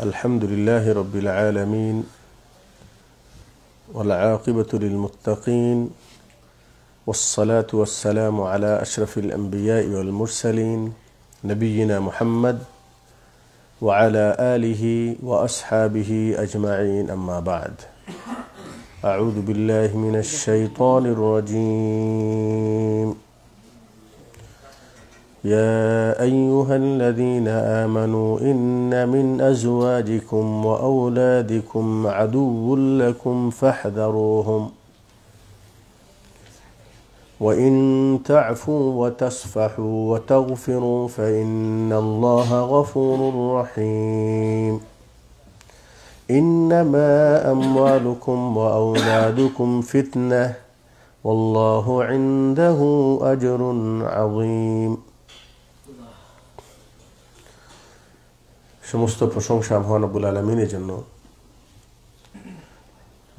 الحمد لله رب العالمين والعاقبة للمتقين والصلاة والسلام على أشرف الأنبياء والمرسلين نبينا محمد وعلى آله وأصحابه أجمعين أما بعد أعوذ بالله من الشيطان الرجيم يا أيها الذين آمنوا إن من أزواجكم وأولادكم عدو لكم فاحذروهم وإن تعفوا وتصفحوا وتغفروا فإن الله غفور رحيم إنما أموالكم وأولادكم فتنة والله عنده أجر عظيم সমস্ত প্রশংসা মহান রব্বুল আলামিনের জন্য।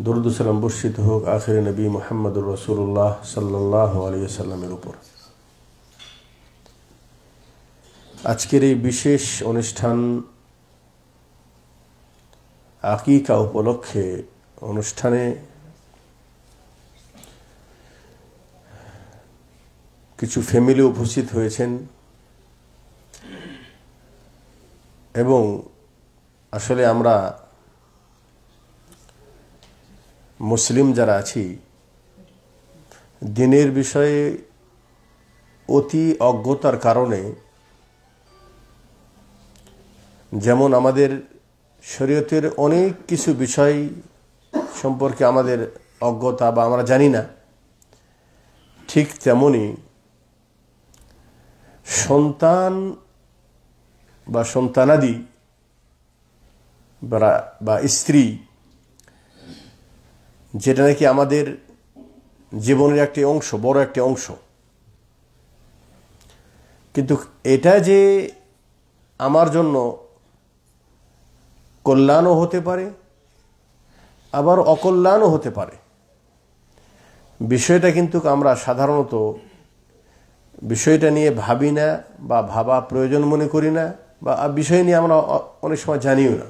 দরুদ ও সালাম বর্ষিত হোক আখিরে নবী মুহাম্মদুর রাসূলুল্লাহ সাল্লাল্লাহু আলাইহি ওয়াসাল্লামের উপর। আজকের এই বিশেষ অনুষ্ঠান আকিকা উপলক্ষে অনুষ্ঠানে কিছু ফ্যামিলি উপস্থিত হয়েছেন এবং আসলে আমরা মুসলিম যারা আছি দিনের বিষয়ে অতি অজ্ঞতার কারণে যেমন আমাদের শরীয়তের অনেক কিছু বিষয় সম্পর্কে আমাদের অজ্ঞতা বা আমরা জানি না, ঠিক তেমনি সন্তান বা সন্তানাদি বা স্ত্রী, যেটা নাকি আমাদের জীবনের একটি অংশ, বড় একটি অংশ, কিন্তু এটা যে আমার জন্য কল্যাণও হতে পারে আবার অকল্যাণও হতে পারে, বিষয়টা কিন্তু আমরা সাধারণত বিষয়টা নিয়ে ভাবি না বা ভাবা প্রয়োজন মনে করি না, বা বিষয় নিয়ে আমরা অনেক সময় জানিও না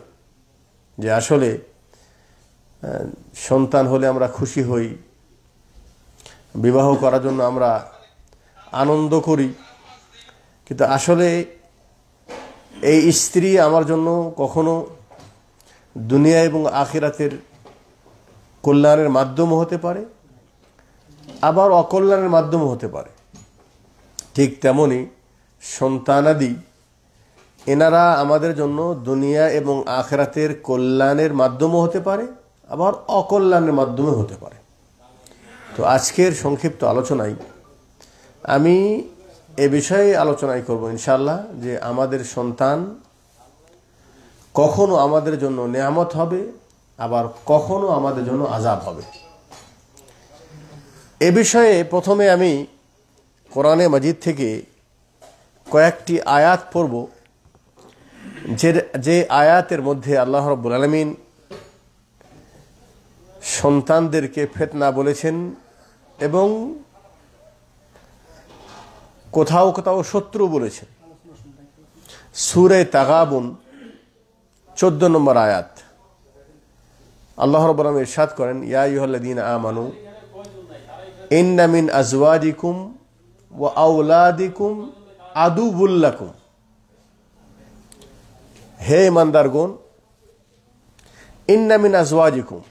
যে আসলে সন্তান হলে আমরা খুশি হই, বিবাহ করার জন্য আমরা আনন্দ করি, কিন্তু আসলে এই স্ত্রী আমার জন্য কখনো দুনিয়া এবং আখিরাতের কল্যাণের মাধ্যম হতে পারে আবার অকল্যাণের মাধ্যম হতে পারে। ঠিক তেমনি সন্তানাদি এনারা আমাদের জন্য দুনিয়া এবং আখিরাতের কল্যাণের মাধ্যমও হতে পারে আবার অকল্যাণের মাধ্যমে হতে পারে। তো আজকের সংক্ষিপ্ত আলোচনায় আমি এ বিষয়ে আলোচনাই করব ইনশাআল্লাহ, যে আমাদের সন্তান কখনো আমাদের জন্য নেয়ামত হবে আবার কখনো আমাদের জন্য আযাব হবে। এ বিষয়ে প্রথমে আমি কোরআনে মাজিদ থেকে কয়েকটি আয়াত পড়ব, যে আয়াতের মধ্যে আল্লাহ রাব্বুল আলামিন সন্তানদেরকে ফিতনা বলেছেন এবং কোথাও কোথাও শত্রু বলেছেন। সূরা তাগাবুন 14 নম্বর আয়াত আল্লাহ রাব্বুল আলামিন ইরশাদ করেন, ইয়া আইয়ুহাল্লাযীনা আমানু ইন্না মিন আজওয়াজিকুম ওয়া আওলাদিকুম আদুউল লাকুম। হে ইমানদারগণ, ইন্না মিন আজওয়াজিকুম,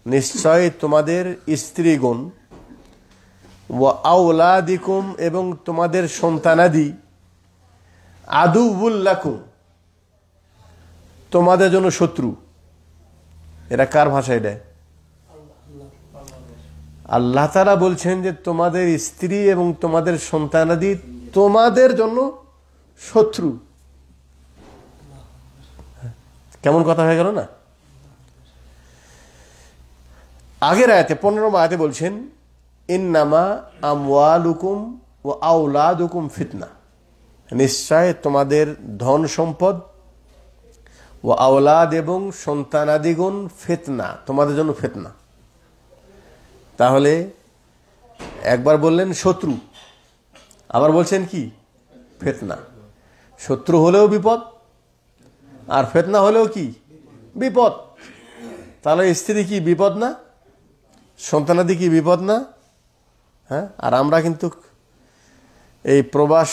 নিশ্চয় তোমাদের স্ত্রীগণ, ওয়া আওলাদিকুম এবং তোমাদের সন্তানাদি, আদুউল লাকুম তোমাদের জন্য শত্রু। এটা কার ভাষা? এটা আল্লাহ তাআলা বলছেন যে তোমাদের স্ত্রী এবং তোমাদের সন্তানাদি তোমাদের জন্য শত্রু। কেমন কথা হয়ে গেল না? আগের আয়াতে 15 আয়াতে বলছেন, ইন্নামা আমওয়ালুকুম ওয়া আওলাদুকুম ফিতনা, নিশ্চয় তোমাদের ধন সম্পদ ও আওলাদ এবং সন্তানাদিগণ ফিতনা, তোমাদের জন্য ফিতনা। তাহলে একবার বললেন শত্রু, আবার বলছেন কি? ফিতনা। শত্রু হলেও বিপদ, আর ফিতনা হলেও কি বিপদ। তাহলে স্ত্রী কি বিপদ না? সন্তানাদি কি বিপদ না? হ্যাঁ, আর আমরা কিন্তু এই প্রবাস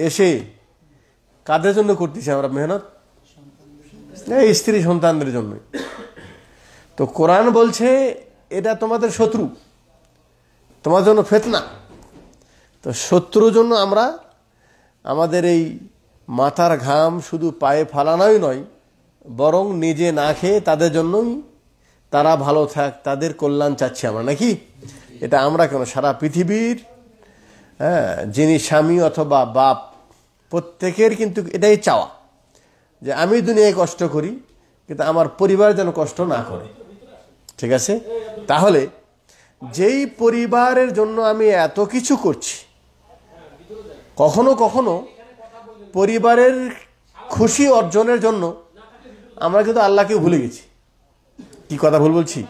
এসে কাদের জন্য করতেছি আমরা মেহনত? এই স্ত্রী সন্তানদের জন্য। তো কোরআন বলছে এটা তোমাদের শত্রু, তোমার জন্য ফিতনা। তো শত্রুর জন্য আমরা আমাদের এই মাথার ঘাম শুধু পায়ে ফালানোই নয়, বরং নিজে না খেয়ে তাদের জন্যই, তারা ভালো থাক, তাদের কল্যাণ চাচ্ছি আমরা, নাকি? এটা আমরা কেন, সারা পৃথিবীর যিনি স্বামী অথবা বাপ প্রত্যেকের কিন্তু এটাই চাওয়া যে আমি দুনিয়ায় কষ্ট করি কিন্তু আমার পরিবার যেন কষ্ট না করে। ঠিক আছে? তাহলে যেই পরিবারের জন্য আমি এত কিছু করছি, কখনো কখনো পরিবারের খুশি অর্জনের জন্য আমরা কিন্তু আল্লাহকে ভুলে গেছি। কি কথা ভুল বলছি?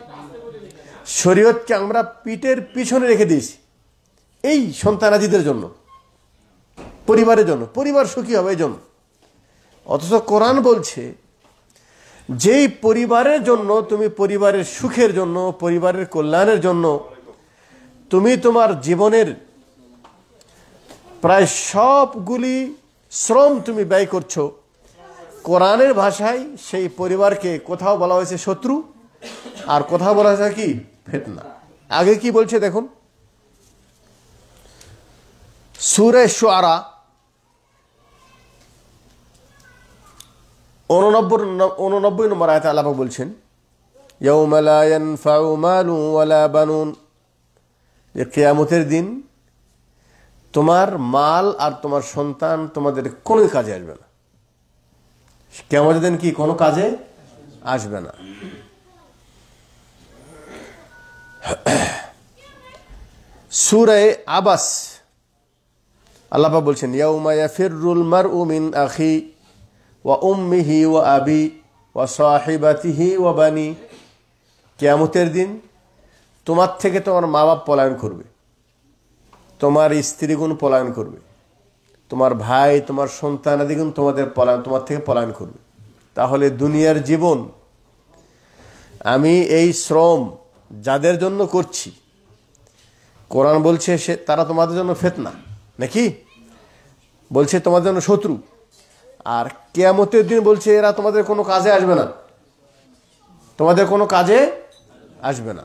শরীয়তকে আমরা পিঠের পিছনে রেখে দিয়েছি এই সন্তানাদিদের জন্য, পরিবারের জন্য, পরিবার সুখী হবে এই জন্য। অথচ কোরআন বলছে যেই পরিবারের জন্য তুমি পরিবারের সুখের জন্য, পরিবারের কল্যাণের জন্য তুমি তোমার জীবনের প্রায় সবগুলি শ্রম তুমি ব্যয় করছো, কোরআনের ভাষায় সেই পরিবারকে কোথাও বলা হয়েছে শত্রু, আর কোথাও বলা হয়েছে কি ফিতনা। আগে কি বলছে দেখুন, সূরা শুআরা 89 নম্বর আয়াতে আল্লাহ পাক বলছেন, ইয়াউমা লা ইয়ানফাউ মালুন ওয়ালা বানুন, যে কিয়ামতের দিন তোমার মাল আর তোমার সন্তান তোমাদের কোনো কাজে আসবে না। কিয়ামতের দিন কি কোনো কাজে আসবে না। সূরা আবাস আল্লাহ পাক বলছেন, ইয়াউমা ইয়াফিরুল মারউ মিন আখি ওয়া উম্মিহি ওয়া আবি ওয়া সাহিবাতিহি ওয়া বানি, কিয়ামতের দিন তোমার থেকে তোমার মা বাপ পলায়ন করবে, তোমার স্ত্রীগুণ পলায়ন করবে, তোমার ভাই, তোমার সন্তানাদিগুণ তোমার থেকে পলায়ন করবে। তাহলে দুনিয়ার জীবন আমি এই শ্রম যাদের জন্য করছি, কোরআন বলছে সে তারা তোমাদের জন্য ফিতনা, নাকি? বলছে তোমাদের জন্য শত্রু। আর কিয়ামতের দিন বলছে এরা তোমাদের কোনো কাজে আসবে না, তোমাদের কোনো কাজে আসবে না।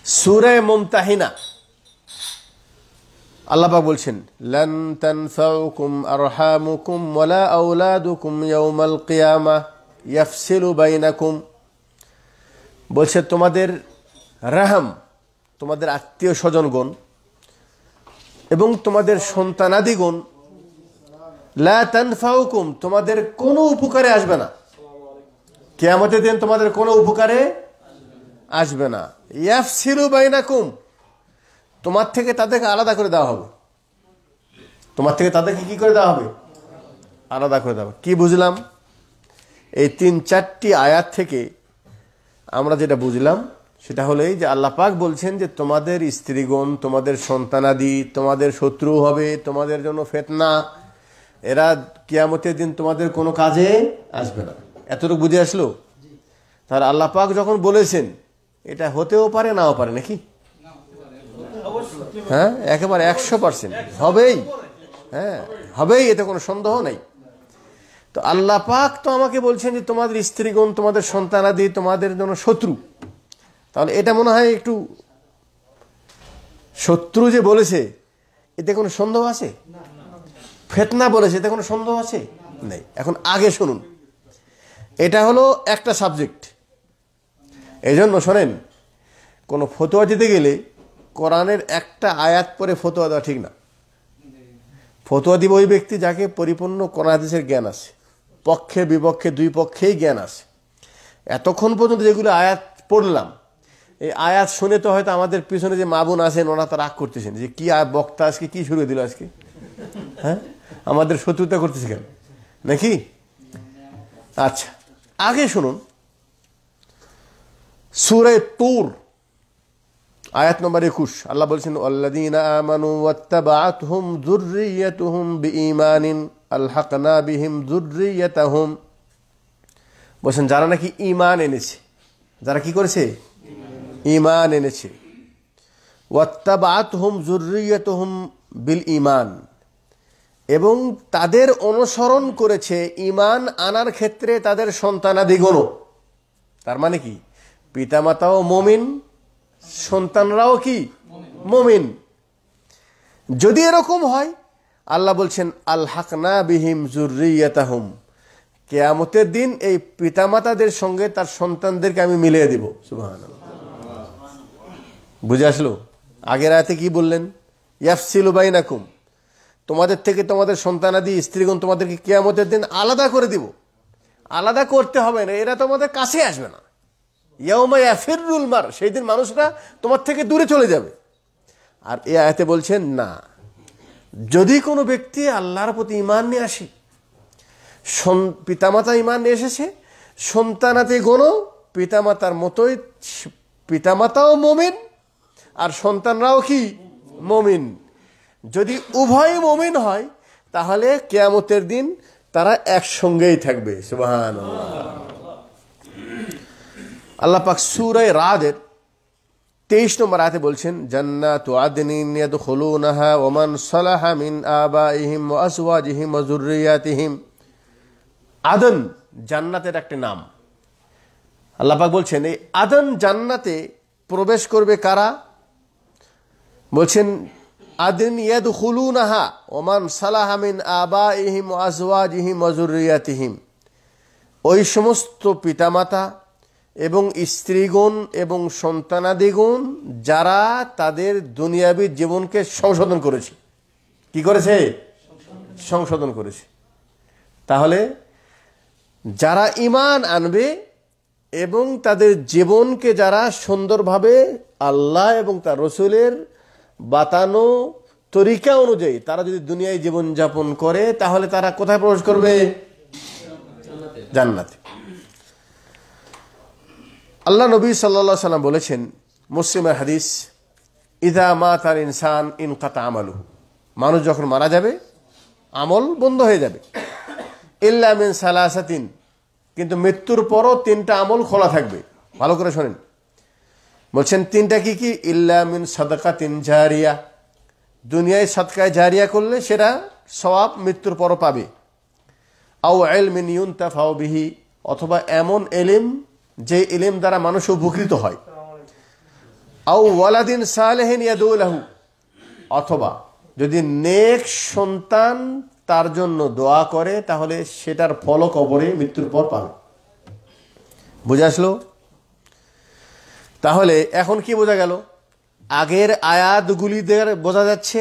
সূরা মুমতাহিনা আল্লাহ পাক বলছেন, লান তানফাউকুম আরহামুকুম ওয়ালা আওলাদুকুম ইয়াউমাল কিয়ামাহ ইয়াফসিলু বাইনাকুম, বলছে তোমাদের রাহম, তোমাদের আত্মীয় স্বজনগণ এবং তোমাদের সন্তানাদিগণ, লা তানফাউকুম, তোমাদের কোনো উপকারে আসবে না, কিয়ামতের দিন তোমাদের কোনো উপকারে আসবে না। ইয়াফসিলু বাইনাকুম, তোমার থেকে তাদেরকে আলাদা করে দেওয়া হবে, তোমার থেকে তাদেরকে কি করে দেওয়া হবে? আলাদা করে দেওয়া হবে। কি বুঝলাম? এই 3-4টি আয়াত থেকে আমরা যেটা বুঝলাম সেটা হলো এই যে আল্লাহ পাক বলছেন যে তোমাদের স্ত্রীগণ, তোমাদের সন্তানাদি তোমাদের শত্রু হবে, তোমাদের জন্য ফিতনা, এরা কিয়ামতের দিন তোমাদের কোনো কাজে আসবে না। এতটুকু বুঝে আসলো? তাহলে আল্লাহ পাক যখন বলেছেন এটা হতেও পারে, নাও পারে, নাকি? হ্যাঁ, একেবারে 100% হবেই। হ্যাঁ, হবেই, এতে কোনো সন্দেহ নেই। তো আল্লাহ পাক তো আমাকে বলছেন যে তোমাদের স্ত্রীগণ, তোমাদের সন্তানাদি তোমাদের জন্য শত্রু। তাহলে এটা মনে হয় একটু, শত্রু যে বলেছে এতে কোনো সন্দেহ আছে? ফিতনা বলেছে এতে কোনো সন্দেহ আছে? নেই। এখন আগে শুনুন, এটা হলো একটা সাবজেক্ট। এই জন্য শোনেন, কোনো ফতোয়া দিতে গেলে কোরআনের একটা আয়াত পরে ফতোয়া দেওয়া ঠিক না। ফতোয়া দিব ওই ব্যক্তি যাকে পরিপূর্ণ কোরআন হাদিসের জ্ঞান আছে, পক্ষে বিপক্ষে দুই পক্ষেই জ্ঞান আছে। এতক্ষণ পর্যন্ত যেগুলো আয়াত পড়লাম, এই আয়াত শুনে তো হয়তো আমাদের পিছনে যে মা বোন আছেন ওরা তো রাগ করতেছেন যে কি বক্তা আজকে কি শুরু দিল আজকে, হ্যাঁ আমাদের শত্রুতা করতেছে কেন, নাকি? আচ্ছা, আগে শুনুন, সূরা তুর আয়াত নম্বর 21 আল্লাহ বলছেন আল্লাযীনা আমানু ওয়াত্তাবাআতহুম যুররিয়াতুহুম বিঈমানিন আলহাকনা বিহিম যুররিয়াতাহুম। বলছেন যারা নাকি ঈমান এনেছে, যারা কি করেছে? ঈমান এনেছে। ওয়াত্তাবাআতহুম যুররিয়াতুহুম বিল ঈমান, এবং তাদের অনুসরণ করেছে ঈমান আনার ক্ষেত্রে তাদের সন্তানাদিগণও। তার মানে কি? পিতামাতাও মুমিন, সন্তানরাও কি মুমিন। যদি এরকম হয়, আল্লাহ বলছেন আলহাকনা বিহিম যুররিয়াতাহুম, কিয়ামতের দিন এই পিতামাতাদের সঙ্গে তার সন্তানদেরকে আমি মিলিয়ে দিব। সুবহানাল্লাহ। বুঝে আসলো? আগের আয়াতে কি বললেন? ইয়াফসিলু বাইনাকুম, তোমাদের থেকে তোমাদের সন্তানাদি স্ত্রীগণ তোমাদেরকে কিয়ামতের দিন আলাদা করে দিব। আলাদা করতে হবে না, এরা তোমাদের কাছে আসবে না। ইয়াউমা ইয়াফিরুল মার, সেই দিন মানুষরা তোমার থেকে দূরে চলে যাবে। আর এই আয়াতে বলছেন না, যদি কোনো ব্যক্তি আল্লাহর প্রতি ঈমান নিয়ে আসে, পিতামাতা ঈমান নিয়ে এসেছে, সন্তানাদিগণও পিতামাতার মতোই, পিতামাতাও মুমিন আর সন্তানরাও কি মুমিন। যদি উভয় মুমিন হয়, তাহলে কিয়ামতের দিন তারা একসঙ্গেই থাকবে। সুবহানাল্লাহ। আল্লাহ পাক সূরা রাদের 23 নম্বর আয়াতে বলছেন জান্নাতু আদনিন ইয়াদখুলুনাহা ওয়া মান সালাহা মিন আবাইহিম ওয়া আজওয়াজিহিম ওয়া যুররিয়াতিহিম। আদন জান্নাতের একটা নাম। আল্লাহ পাক বলছেন এই আদন জান্নাতে প্রবেশ করবে কারা? বলছেন আদন ইয়াদখুলুনাহা ওয়া মান সালাহা মিন আবাইহিম ওয়া আজওয়াজিহিম ওয়া যুররিয়াতিহিম। ওই সমস্ত পিতামাতা এবং স্ত্রীগণ এবং সন্তানাদিগণ যারা তাদের দুনিয়াবী জীবনকে সংশোধন করেছে। কি করেছে? সংশোধন করেছে। তাহলে যারা ঈমান আনবে এবং তাদের জীবনকে যারা সুন্দরভাবে আল্লাহ এবং তার রসুলের বাতানো তরিকা অনুযায়ী তারা যদি দুনিয়ায় জীবনযাপন করে, তাহলে তারা কোথায় প্রবেশ করবে? জান্নাতে। আল্লাহ নবী সাল্লাল্লাহু আলাইহি ওয়াসাল্লাম বলেছেন, মুসলিমের হাদিস, ইযা মাতাল ইনসান ইনকাতা আমালুহু, মানুষ যখন মারা যাবে আমল বন্ধ হয়ে যাবে। ইল্লা মিন সালাসাতিন, কিন্তু মৃত্যুর পরও 3টা আমল খোলা থাকবে। ভালো করে শোনেন, বলছেন 3টা কি কি? ইল্লা মিন সাদাকাতিন জারিয়া, দুনিয়ায় সাদকায়ে জারিয়া করলে সেটা সওয়াব মৃত্যুর পরও পাবে। আও ইলমিন ইউনতাফাউ বিহি, অথবা এমন ইলম যে ইলম দ্বারা মানুষ উপকৃত হয়। আও ওয়ালাদিন সালেহিন ইয়াদউ লাহু, অথবা যদি নেক সন্তান তার জন্য দোয়া করে, তাহলে সেটার ফল কবরে মৃত্যুর পর পাবে। বুঝে আসলো? তাহলে এখন কি বোঝা গেল? আগের আয়াতগুলি দিয়ে বোঝা যাচ্ছে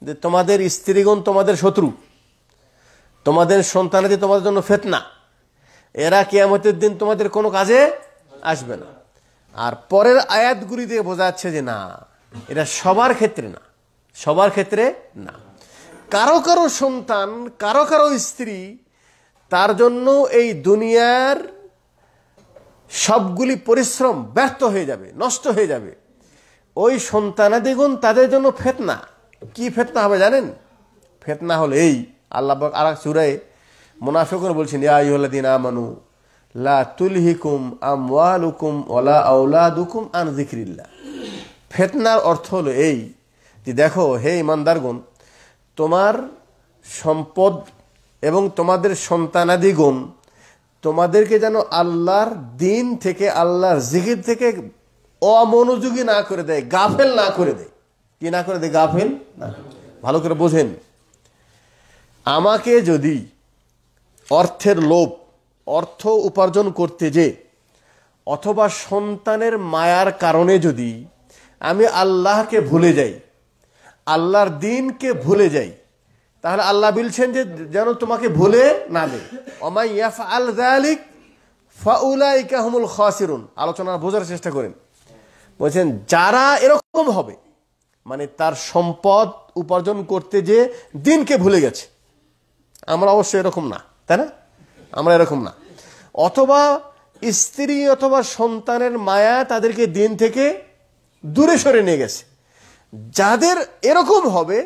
যে তোমাদের স্ত্রীগণ তোমাদের শত্রু, তোমাদের সন্তানাদি তোমাদের জন্য ফিতনা, এরা কিয়ামতের দিন তোমাদের কোনো কাজে আসবে না। আর পরের আয়াতগুলি দিয়ে বোঝা যাচ্ছে যে না, এটা সবার ক্ষেত্রে না, সবার ক্ষেত্রে না। কারো কারো সন্তান, কারো কারো স্ত্রী, তার জন্য এই দুনিয়ার সবগুলি পরিশ্রম ব্যর্থ হয়ে যাবে, নষ্ট হয়ে যাবে। ওই সন্তানাদিগণ তাদের জন্য ফিতনা। কি ফিতনা হবে জানেন? ফিতনা হলো এই, আল্লাহ পাক আরেক সূরায় মুনাফিকুন বলছেন, ইয়া আইয়ুহাল্লাযীনা আমানু লা তুলহিকুম আমওয়ালুকুম ওয়ালা আওলাদুকুম আন যিকরিল্লাহ। ফিতনার অর্থ হলো এই যে দেখো হে ঈমানদারগণ, তোমার সম্পদ এবং তোমাদের সন্তানাদিগণ তোমাদেরকে যেন আল্লাহর দিন থেকে, আল্লাহর জিকির থেকে অমনোযোগী না করে দেয়, গাফেল না করে দেয়। কি না করে দেয়? গাফেল না। ভালো করে বোঝেন, আমাকে যদি অর্থের লোভ, অর্থ উপার্জন করতে যে, অথবা সন্তানের মায়ার কারণে যদি আমি আল্লাহকে ভুলে যাই, আল্লাহর দিনকে ভুলে যাই, তাহলে আল্লাহ বলছেন যে যেন তোমাকে ভুলে না দেয়। ওমাই ইয়াফআল যালিক ফাউলাইকা হুমুল খাসিরুন। আলোচনা বোঝার চেষ্টা করেন। বলছেন যারা এরকম হবে, মানে তার সম্পদ উপার্জন করতে যে দিনকে ভুলে গেছে। আমরা অবশ্যই এরকম না, তাই না? আমরা এরকম না। অথবা স্ত্রী অথবা সন্তানের মায়া তাদেরকে দিন থেকে দূরে সরে নিয়ে গেছে। যাদের এরকম হবে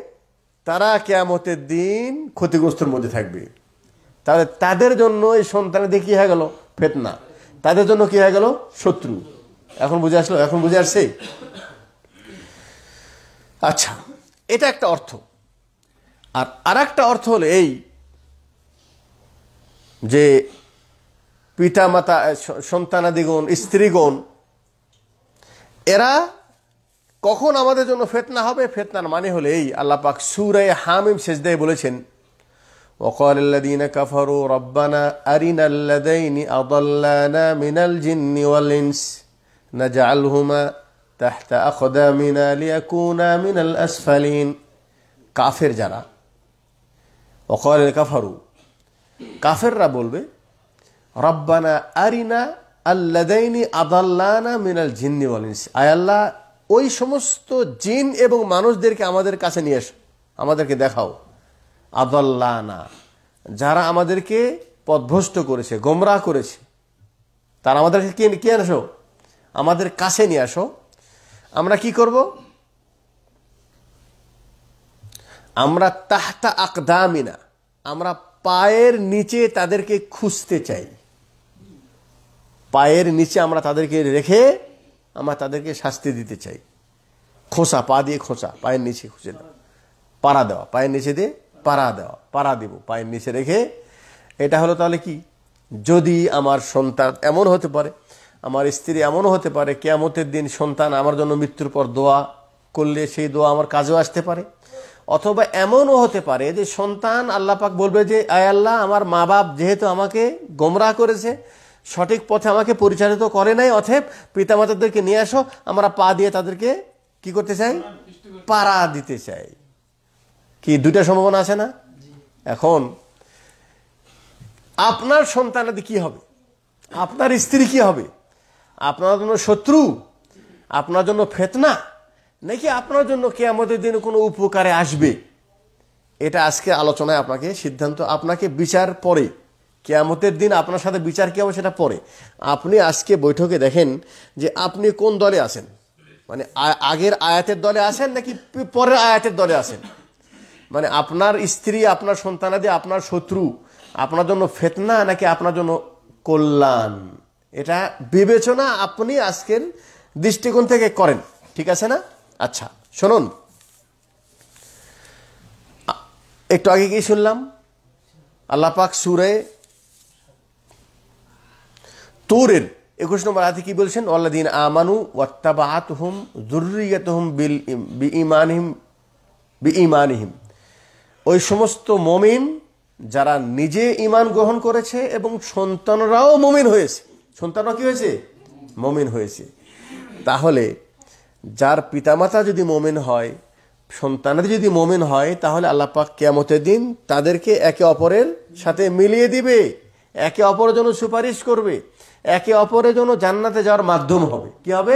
তারা কিয়ামতের দিন ক্ষতিগ্রস্তের মধ্যে থাকবে। তাহলে তাদের জন্য এই সন্তানের দিয়ে কি হয়ে গেল? ফিতনা। তাদের জন্য কি হয়ে গেল? শত্রু। এখন বুঝে আসলো? এখন বুঝে আসছে? আচ্ছা, এটা একটা অর্থ। আর একটা অর্থ হলো এই যে পিতা মাতা, সন্তানাদিগণ, স্ত্রীগণ, এরা কখন আমাদের জন্য ফিতনা হবে? ফিতনার মানে হলো এই, আল্লাহ পাক সূরা হামিম সিজদায় বলেছেন, وقال الذين كفروا ربنا أرنا الذين أضلانا من الجن والإنس نجعلهما تحت أقدامنا ليكونا من الأسفلين। কাফের যারা, وقال الكفروا, কাফেররা বলবে, রব্বানা আরিনা আল্লাযাইনি আদাল্লানা মিনাল জিন্নি ওয়াল ইনস, আয় আল্লাহ ওই সমস্ত জিন এবং মানুষদেরকে আমাদের কাছে নিয়ে এসো, আমাদেরকে দেখাও। আদাল্লানা, যারা আমাদেরকে পথভ্রষ্ট করেছে, গোমরাহ করেছে, তারা আমাদেরকে কে আসো? আমাদের কাছে নিয়ে আসো। আমরা কি করব? আমরা তাহতা আকদামিনা, আমরা পায়ের নিচে তাদেরকে খুঁজতে চাই। পায়ের নিচে আমরা তাদেরকে রেখে আমরা তাদেরকে শাস্তি দিতে চাই। খোঁচা, পা দিয়ে খোঁচা, পায়ের নিচে খুঁজে দেওয়া, পাড়া দেওয়া, পায়ের নিচে দিয়ে পাড়া দেওয়া, পাড়া দিব পায়ের নিচে রেখে। এটা হলো তাহলে কি? যদি আমার সন্তান, এমন হতে পারে আমার স্ত্রী, এমনও হতে পারে কিয়ামতের দিন সন্তান আমার জন্য মৃত্যুর পর দোয়া করলে সেই দোয়া আমার কাজেও আসতে পারে। অথবা এমনও হতে পারে যে সন্তান, আল্লাহ পাক বলবে যে আয় আল্লাহ আমার মা বাপ যেহেতু আমাকে গোমরাহ করেছে, সঠিক পথে আমাকে পরিচালিত করে নাই, অতএব পিতামাতাদেরকে নিয়ে আসো, আমরা পা দিয়ে তাদেরকে কি করতে চাই? পাড়া দিতে চাই। কি দুইটা সম্ভাবনা আছে না? এখন আপনার সন্তানাদি কি হবে? আপনার স্ত্রী কি হবে? আপনার জন্য শত্রু, আপনার জন্য ফিতনা, নাকি আপনার জন্য কিয়ামতের দিন কোনো উপকারে আসবে? এটা আজকে আলোচনায় আপনাকে সিদ্ধান্ত, আপনাকে বিচার পরে, কিয়ামতের দিন আপনার সাথে বিচার কি হবে সেটা পরে। আপনি আজকে বৈঠকে দেখেন যে আপনি কোন দলে আছেন, মানে আগের আয়াতের দলে আছেন নাকি পরের আয়াতের দলে আছেন। মানে আপনার স্ত্রী, আপনার সন্তানাদি আপনার শত্রু, আপনার জন্য ফিতনা নাকি আপনার জন্য কল্যাণ, এটা বিবেচনা আপনি আজকের দৃষ্টিকোণ থেকে করেন। ঠিক আছে না? আচ্ছা শুনুন, একটু আগে কি শুনলাম? আল্লাহ পাক সূরা তুরের 21 নম্বর আয়াতে কি বলছেন? ওয়াল্লাযীনা আমানু ওয়াত্তাবাআতহুম যুররিয়াতুহুম বিঈমানিহিম, ওই সমস্ত মুমিন যারা নিজে ঈমান গ্রহণ করেছে এবং সন্তানরাও মুমিন হয়েছে। সন্তানরা কি হয়েছে? মুমিন হয়েছে। তাহলে যার পিতামাতা যদি মুমিন হয়, সন্তানরা যদি মুমিন হয়, তাহলে আল্লাহ পাক কিয়ামতের দিন তাদেরকে একে অপরের সাথে মিলিয়ে দিবে, একে অপরের জন্য সুপারিশ করবে, একে অপরের জন্য জান্নাতে যাওয়ার মাধ্যম হবে। কি হবে?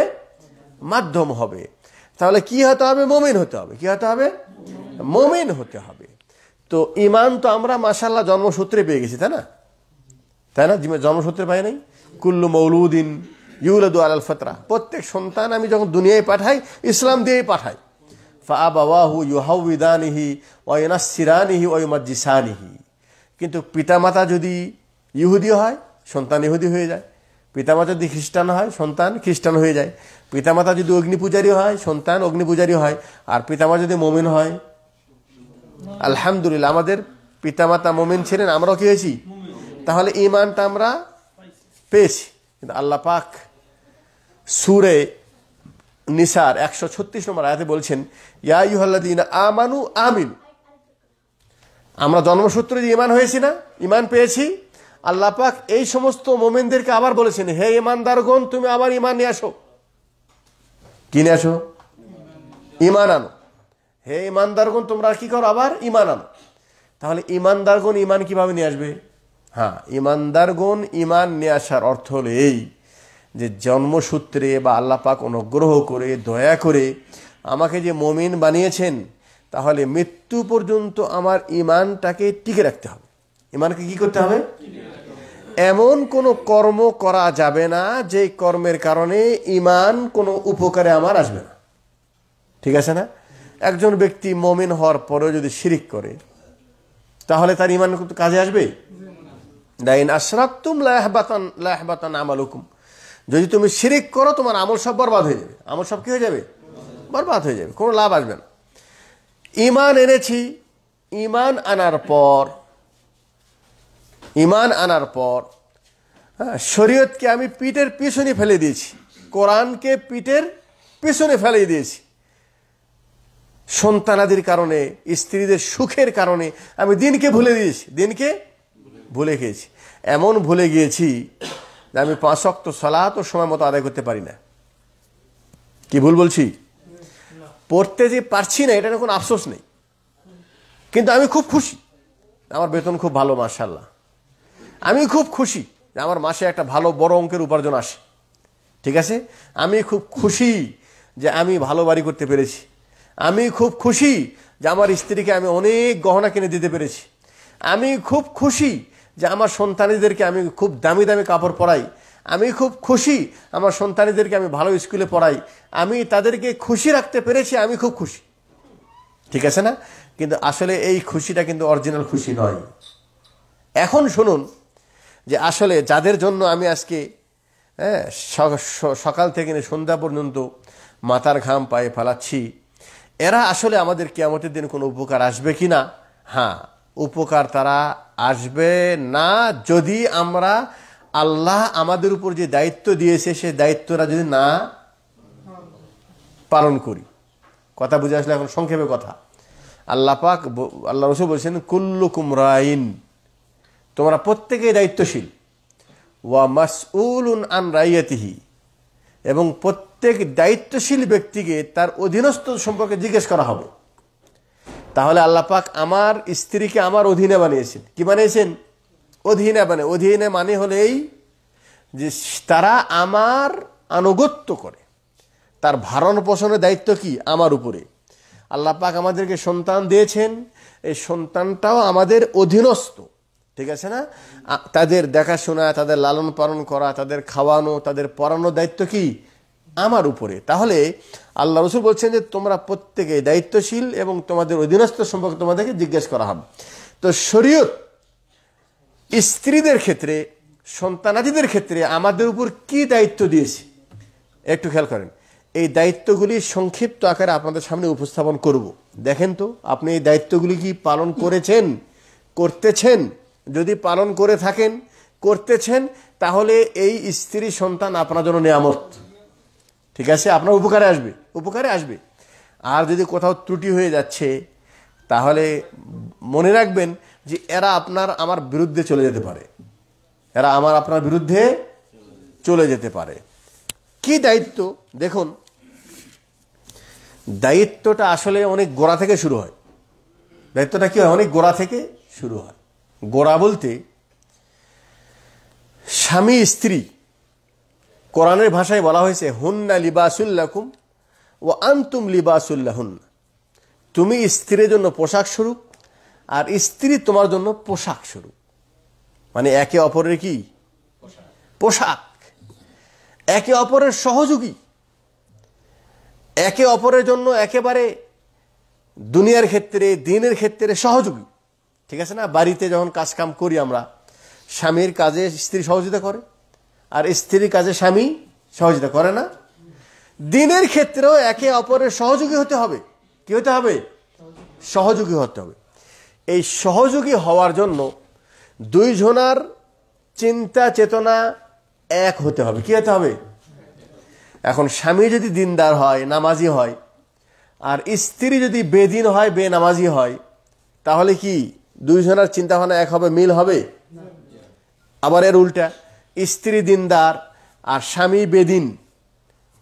মাধ্যম হবে। তাহলে কি হতে হবে? মুমিন হতে হবে। কি হতে হবে? মুমিন হতে হবে। তো ঈমান তো আমরা মাশাআল্লাহ জন্মসূত্রে পেয়ে গেছি, তাই না? তাই না? জন্মসূত্রে পাই নাই? কুল্লু মৌলুদিন ইউলাদু আলাল ফিতরা, প্রত্যেক সন্তান আমি যখন দুনিয়ায় পাঠাই ইসলাম দিয়েই পাঠাই। ফাআবাওয়াহু ইউহাউইদানিহি ওয়া ইউনাসসিরানিহি ওয়া ইউমাজ্জিসানিহি। কিন্তু পিতামাতা যদি ইহুদি হয়, সন্তান ইহুদি হয়ে যায়। পিতামাতা যদি খ্রিস্টান হয়, সন্তান খ্রিস্টান হয়ে যায়। পিতামাতা যদি অগ্নিপূজারী হয়, সন্তান অগ্নিপূজারী হয়। আর পিতামাতা যদি মুমিন হয়, আলহামদুলিল্লাহ আমাদের পিতামাতা মুমিন ছিলেন, আমরাও কি হয়েছি? তাহলে ঈমানটা আমরা পেয়েছি। কিন্তু আল্লাহ পাক সূরা নিসার 136 নম্বর আয়াতে বলছেন, ইয়া আইয়ুহাল্লাযীনা আমানু আমিনু, আমরা জন্মসূত্রে যে ঈমান হয়েছি না, ঈমান পেয়েছি, আল্লাহ পাক এই সমস্ত মুমিনদেরকে আবার বলেছেন, হে ঈমানদারগণ তুমি আবার ঈমান নিয়ে আসো। কি নিয়ে আসো? ঈমান আনো। হে ঈমানদারগণ তোমরা কি করো? আবার ঈমান আনো। তাহলে ঈমানদারগণ ঈমান কিভাবে নিয়ে আসবে? হ্যাঁ, ঈমানদারগণ ঈমান নিয়ে আসার অর্থ হলো এই যে জন্মসূত্রে বা আল্লাহ পাক অনুগ্রহ করে দয়া করে আমাকে যে মুমিন বানিয়েছেন, তাহলে মৃত্যু পর্যন্ত আমার ঈমানটাকে টিকে রাখতে হবে। ঈমানকে কি করতে হবে? এমন কোনো কর্ম করা যাবে না যে কর্মের কারণে ঈমান কোনো উপকারে আমার আসবে না। ঠিক আছে না? একজন ব্যক্তি মুমিন হওয়ার পরেও যদি শিরিক করে তাহলে তার ঈমান কাজে আসবে? লাইন আশরাকতুম লা ইয়াহবাতান আমালুকুম, যদি তুমি শিরিক করো তোমার আমল সব বরবাদ হয়ে যাবে। আমল সব কি হয়ে যাবে? বরবাদ হয়ে যাবে, কোনো লাভ আসবে না। ঈমান এনেছি, ঈমান আনার পর শরীয়তকে আমি পিঠের পিছনে ফেলে দিয়েছি, কোরআনকে পিঠের পিছনে ফেলে দিয়েছি। সন্তানাদির কারণে, স্ত্রীদের সুখের কারণে আমি দিনকে ভুলে দিয়েছি, দিনকে ভুলে গিয়েছি। এমন ভুলে গিয়েছি যে আমি 5 ওয়াক্ত সালাত সময় মতো আদায় করতে পারি না। কি ভুল বলছি? পড়তে যে পারছি না এটা কোনো আফসোস নেই, কিন্তু আমি খুব খুশি, আমার বেতন খুব ভালো, মাশাআল্লাহ। আমি খুব খুশি যে আমার মাসে একটা ভালো বড় অঙ্কের উপার্জন আসে, ঠিক আছে? আমি খুব খুশি যে আমি ভালো বাড়ি করতে পেরেছি। আমি খুব খুশি যে আমার স্ত্রীকে আমি অনেক গহনা কিনে দিতে পেরেছি। আমি খুব খুশি যে আমার সন্তানীদেরকে আমি খুব দামি দামি কাপড় পরাই। আমি খুব খুশি আমার সন্তানীদেরকে আমি ভালো স্কুলে পড়াই। আমি তাদেরকে খুশি রাখতে পেরেছি, আমি খুব খুশি, ঠিক আছে না? কিন্তু আসলে এই খুশিটা কিন্তু অরিজিনাল খুশি নয়। এখন শুনুন যে আসলে যাদের জন্য আমি আজকে সকাল থেকে সন্ধ্যা পর্যন্ত মাথার ঘাম পায়ে ফেলাচ্ছি, এরা আসলে আমাদের কিয়ামতের দিন কোনো উপকার আসবে কি না? হ্যাঁ, উপকার তারা আসবে না যদি আমরা আল্লাহ আমাদের উপর যে দায়িত্ব দিয়েছে সেই দায়িত্বটা যদি না পালন করি। কথা বুঝে আসলে এখন সংক্ষেপে কথা। আল্লাহ পাক, আল্লাহ রাসূল বলেছেন কুল্লুকুম রাইন, তোমরা প্রত্যেকেই দায়িত্বশীল। ওয়া মাসউলুন আন রাইয়াতিহি, এবং প্রত্যেক দায়িত্বশীল ব্যক্তিকে তার অধীনস্থ সম্পর্কে জিজ্ঞেস করা হবে। তাহলে আল্লাহ পাক আমার স্ত্রীকে আমার অধীনে বানিয়েছেন। কি বানিয়েছেন? অধীনে মানে হলেই যে তারা আমার আনুগত্য করে, তার ভরণ পোষণের দায়িত্ব কি আমার উপরে। আল্লাহ পাক আমাদেরকে সন্তান দিয়েছেন, এই সন্তানটাও আমাদের অধীনস্থ, ঠিক আছে না? তাদের দেখাশোনা, তাদের লালন পালন করা, তাদের খাওয়ানো, তাদের পড়ানোর দায়িত্ব কি আমার উপরে। তাহলে আল্লাহ রাসূল বলছেন যে তোমরা প্রত্যেকে দায়িত্বশীল এবং তোমাদের অধীনস্থ সম্পর্কে তোমাদেরকে জিজ্ঞেস করা হবে। তো শরীয়ত স্ত্রীদের ক্ষেত্রে, সন্তানাদিদের ক্ষেত্রে আমাদের উপর কি দায়িত্ব দিয়েছে একটু খেয়াল করেন। এই দায়িত্বগুলি সংক্ষিপ্ত আকারে আপনাদের সামনে উপস্থাপন করব। দেখেন তো আপনি এই দায়িত্বগুলি কি পালন করেছেন, করতেছেন? যদি পালন করে থাকেন, করতেছেন, তাহলে এই স্ত্রী সন্তান আপনার জন্য নিয়ামত, ঠিক আছে? আপনার উপকারে আসবে। আর যদি কোথাও ত্রুটি হয়ে যাচ্ছে তাহলে মনে রাখবেন যে এরা আমার বিরুদ্ধে চলে যেতে পারে, আপনার বিরুদ্ধে চলে যেতে পারে। কি দায়িত্ব? দেখুন, দায়িত্বটা আসলে অনেক গোড়া থেকে শুরু হয়। দায়িত্বটা কি হয়? অনেক গোড়া থেকে শুরু হয়। গোড়া বলতে স্বামী স্ত্রী, কোরআনের ভাষায় বলা হয়েছে হুন্না লিবাসুল লাকুম ওয়া আনতুম লিবাসুল লাহুন্না, তুমি স্ত্রীর জন্য পোশাক স্বরূপ আর স্ত্রী তোমার জন্য পোশাক স্বরূপ। মানে একে অপরের কি পোশাক, একে অপরের সহযোগী, একে অপরের জন্য একেবারে দুনিয়ার ক্ষেত্রে, দিনের ক্ষেত্রে সহযোগী, ঠিক আছে না? বাড়িতে যখন কাজ কাম করি আমরা, স্বামীর কাজে স্ত্রী সহযোগিতা করে আর স্ত্রীর কাজে স্বামী সহযোগিতা করে না? দিনের ক্ষেত্রেও একে অপরের সহযোগী হতে হবে। কি হতে হবে? সহযোগী হতে হবে। এই সহযোগী হওয়ার জন্য দুইজনার চিন্তা চেতনা এক হতে হবে। কি হতে হবে? এখন স্বামী যদি দিনদার হয়, নামাজি হয়, আর স্ত্রী যদি বেদিন হয়, বেনামাজি হয়, তাহলে কি দুইজনের চিন্তা ভাবনা এক হবে, মিল হবে? আবার এর উল্টা, স্ত্রী দিনদার আর স্বামী বেদিন,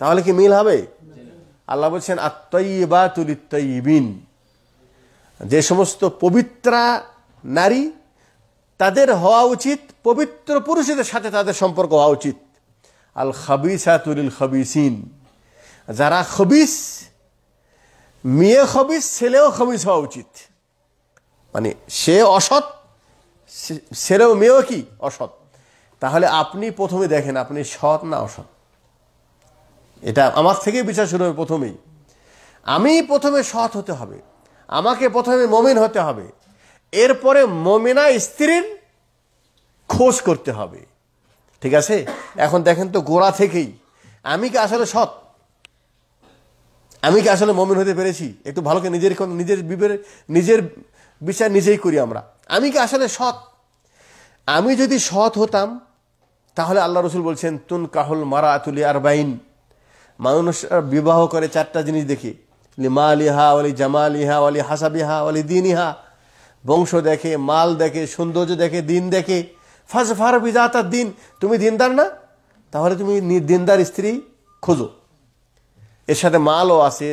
তাহলে কি মিল হবে? আল্লাহ বলছেন আত-তাইয়্যিবাতু লিত-তাইয়্যিবিন, যে সমস্ত পবিত্রা নারী তাদের হওয়া উচিত পবিত্র পুরুষদের সাথে তাদের সম্পর্ক হওয়া উচিত। আল খাবিসাতু লিল খাবিসিন, যারা খবিস, মেয়ে খবিস, ছেলেও খবিস হওয়া উচিত। মানে সে অসৎ, ছেলেও মেয়েও কি অসৎ। তাহলে আপনি প্রথমে দেখেন আপনি সৎ না অসৎ, এটা আমার থেকে বিচার শুরু হবে প্রথমেই। আমি প্রথমে সৎ হতে হবে, আমাকে প্রথমে মুমিন হতে হবে, এরপরে মুমিনা স্ত্রীর খোঁজ করতে হবে। ঠিক আছে? এখন দেখেন তো গোড়া থেকেই আমি কি আসলে সৎ, আমি কি আসলে মুমিন হতে পেরেছি? একটু ভালো করে নিজের বিচার নিজেই করি আমরা। আমি কি আসলে সৎ? আমি যদি সৎ হতাম তাহলে আল্লাহ রসুল বলছেন তুন কাহুল মারাতুলি আরবাইন, মানুষ বিবাহ করে 4টা জিনিস দেখে, লিমালিহা ওয়ালি জামালিহা ওয়ালি হাসাবিহা ওয়ালি দিনিহা, বংশ দেখে, মাল দেখে, সৌন্দর্য দেখে, দিন দেখে। ফাজফার বিজাতার দিন, তুমি দিনদার না, তাহলে তুমি দিনদার স্ত্রী খোঁজো, এর সাথে মালও আছে,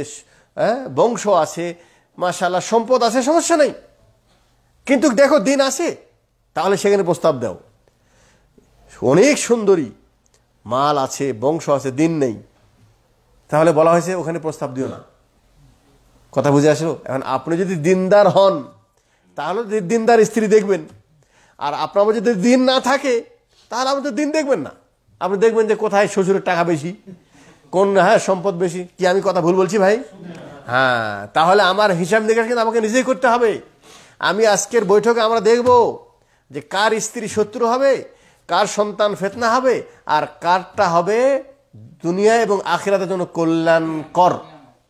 বংশ আছে, মাশাআল্লাহ সম্পদ আছে, সমস্যা নেই, কিন্তু দেখো দিন আছে, তাহলে সেখানে প্রস্তাব দাও। অনেক সুন্দরী, মাল আছে, বংশ আছে, দিন নেই, তাহলে বলা হয়েছে ওখানে প্রস্তাব দিও না। কথা বুঝে আসলো? এখন আপনি যদি দিনদার হন তাহলে দিনদার স্ত্রী দেখবেন, আর আপনার যদি দিন না থাকে তাহলে আপনি তো দিন দেখবেন না। আপনি দেখবেন যে কোথায় শ্বশুরের টাকা বেশি, কোন সম্পদ বেশি। কি আমি কথা ভুল বলছি ভাই? হ্যাঁ, তাহলে আমার হিসাব নিকাশ কিন্তু আমাকে নিজেই করতে হবে। আমি আজকের বৈঠকে আমরা দেখব যে কার স্ত্রী শত্রু হবে, কার সন্তান ফিতনা হবে, আর কারটা হবে দুনিয়া এবং আখিরাতের জন্য কল্যাণকর,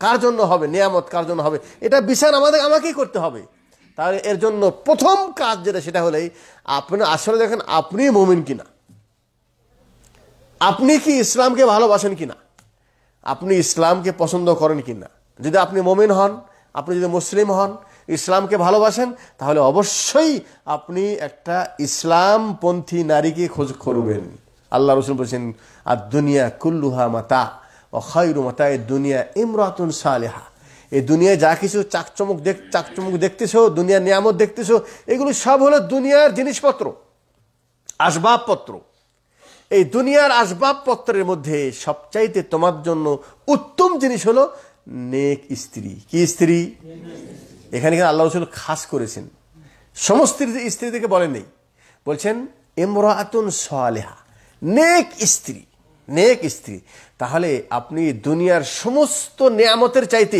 কার জন্য হবে নিয়ামত, কার জন্য হবে, এটা বিচার আমাকেই করতে হবে। তাহলে এর জন্য প্রথম কাজ যেটা, সেটা হলেই আপনি আসলে দেখেন আপনি মুমিন কিনা, আপনি কি ইসলামকে ভালোবাসেন কিনা, আপনি ইসলামকে পছন্দ করেন কিনা। যদি আপনি মুমিন হন, আপনি যদি মুসলিম হন, ইসলামকে ভালোবাসেন, তাহলে অবশ্যই আপনি একটা ইসলামপন্থী নারীকে খোঁজ করবেন। আল্লাহ রাসূল বলেছেন আর দুনিয়া কুল্লুহা মাতা ও খায়রু মাতা এ দুনিয়া ইমরাতুন সালেহা। এই দুনিয়ায় যা কিছু চাকচমক দেখতেছো, দুনিয়ার নিয়ামত দেখতেছো, এগুলো সব হলো দুনিয়ার জিনিসপত্র, আসবাবপত্র। এই দুনিয়ার আসবাবপত্রের মধ্যে সবচাইতে তোমার জন্য উত্তম জিনিস হলো নেক স্ত্রী। কি স্ত্রী? এখানে আল্লাহ রাসূল খাস করেছেন, সমস্ত স্ত্রী থেকে বলেন নেই, বলছেন ইমরাতুন সালেহা, নেক স্ত্রী, নেক স্ত্রী। তাহলে আপনি দুনিয়ার সমস্ত নিয়ামতের চাইতে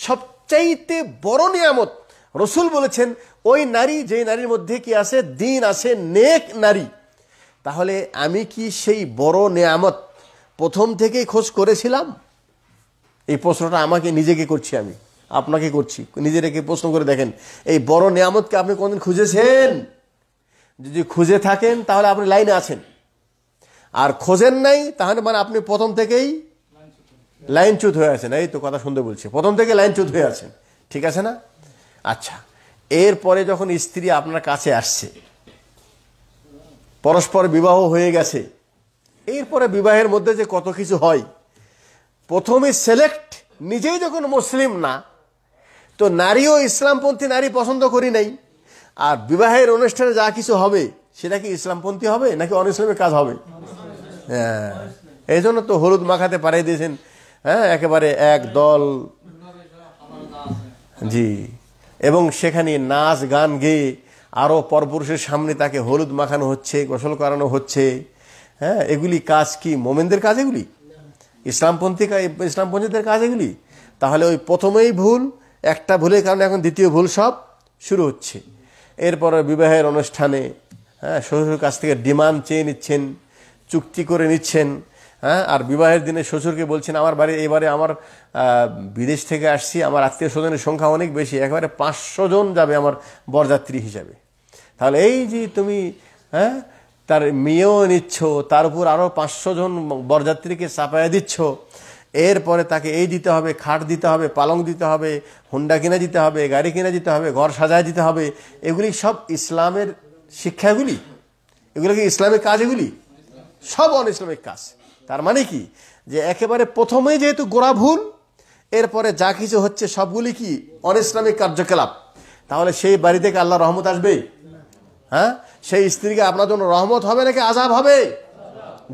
সবচাইতে বড় নিয়ামত রাসূল বলেছেন ওই নারী, যে নারীর মধ্যে কি আছে, দিন আছে, নেক নারী। তাহলে আমি কি সেই বড় নিয়ামত প্রথম থেকেই খোঁজ করেছিলাম? এই প্রশ্নটা আমাকে নিজেকে করছি, আমি আপনাকে করছি, নিজেকে প্রশ্ন করে দেখেন, এই বড় নিয়ামতকে আপনি কোনদিন খুঁজেছেন? যদি খুঁজে থাকেন তাহলে আপনি লাইনে আছেন, আর খোঁজেন নাই তাহলে মানে আপনি প্রথম থেকেই লাইনচ্যুত হয়ে আছেন। এই তো কথা শুনতে বলছে, প্রথম থেকে লাইনচ্যুত হয়ে আছেন। ঠিক আছে না? আচ্ছা, এরপরে যখন স্ত্রী আপনার কাছে আসছে, পরস্পর বিবাহ হয়ে গেছে, এরপরে বিবাহের মধ্যে যে কত কিছু হয়, প্রথমে সিলেক্ট নিজেই যখন মুসলিম না, তো নারীও ইসলামপন্থী নারী পছন্দ করি নাই, আর বিবাহের অনুষ্ঠানে যা কিছু হবে সেটা কি ইসলামপন্থী হবে নাকি অনইসলামিক কাজ হবে? হ্যাঁ, এই জন্য তো হলুদ মাখাতে পাঠিয়ে দিয়েছেন, একেবারে এক দল, জি, এবং সেখানে নাচ গান গেয়ে আরো পরপুরুষের সামনে তাকে হলুদ মাখানো হচ্ছে, গোসল করানো হচ্ছে। এগুলি কাজ কি মোমেনদের কাজ? এগুলি ইসলামপন্থীদের কাজ এগুলি? তাহলে ওই প্রথমেই ভুল, একটা ভুলের কারণে এখন দ্বিতীয় ভুল সব শুরু হচ্ছে। এরপরে বিবাহের অনুষ্ঠানে শ্বশুরের কাছ থেকে ডিমান্ড চেয়ে নিচ্ছেন, চুক্তি করে নিচ্ছেন, আর বিবাহের দিনে শ্বশুরকে বলছেন আমার বাড়ি এবারে আমার বিদেশ থেকে আসছি, আমার আত্মীয় স্বজনের সংখ্যা অনেক বেশি, একেবারে 500 জন যাবে আমার বরযাত্রী হিসাবে। তাহলে এই যে তুমি তার মেয়েও নিচ্ছ, তার উপর আরো 500 জন বরযাত্রীকে চাপাইয়া দিচ্ছ, এরপরে তাকে এই দিতে হবে, খাট দিতে হবে, পালং দিতে হবে, হুন্ডা কিনে দিতে হবে, গাড়ি কিনে দিতে হবে, ঘর সাজায় দিতে হবে। এগুলি সব ইসলামের শিক্ষাগুলি? এগুলো কি ইসলামিক কাজ? এগুলি সব অনইসলামিক কাজ। তার মানে কি, যে একেবারে প্রথমেই যেহেতু গোড়া ভুল, এরপরে যা কিছু হচ্ছে সবগুলি কি অনইসলামিক কার্যকলাপ। তাহলে সেই বাড়ি থেকে আল্লাহ রহমত আসবে? সেই স্ত্রীকে আপনার জন্য রহমত হবে নাকি আযাব হবে?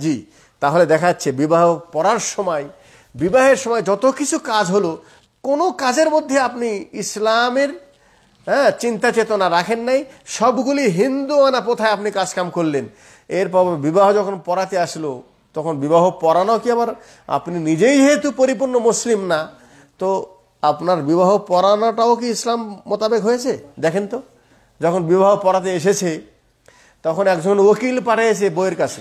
জি। তাহলে দেখা যাচ্ছে বিবাহের সময় যত কিছু কাজ হলো, কোনো কাজের মধ্যে আপনি ইসলামের চিন্তা চেতনা রাখেন নাই, সবগুলি হিন্দু আনা প্রথায় আপনি কাজকাম করলেন। এরপর বিবাহ যখন পড়াতে আসলো, তখন বিবাহ পড়ানো কি আবার, আপনি নিজেই যেহেতু পরিপূর্ণ মুসলিম না, তো আপনার বিবাহ পড়ানোটাও কি ইসলাম মোতাবেক হয়েছে? দেখেন তো, যখন বিবাহ পড়াতে এসেছে তখন একজন উকিল পাঠিয়েছে বইয়ের কাছে,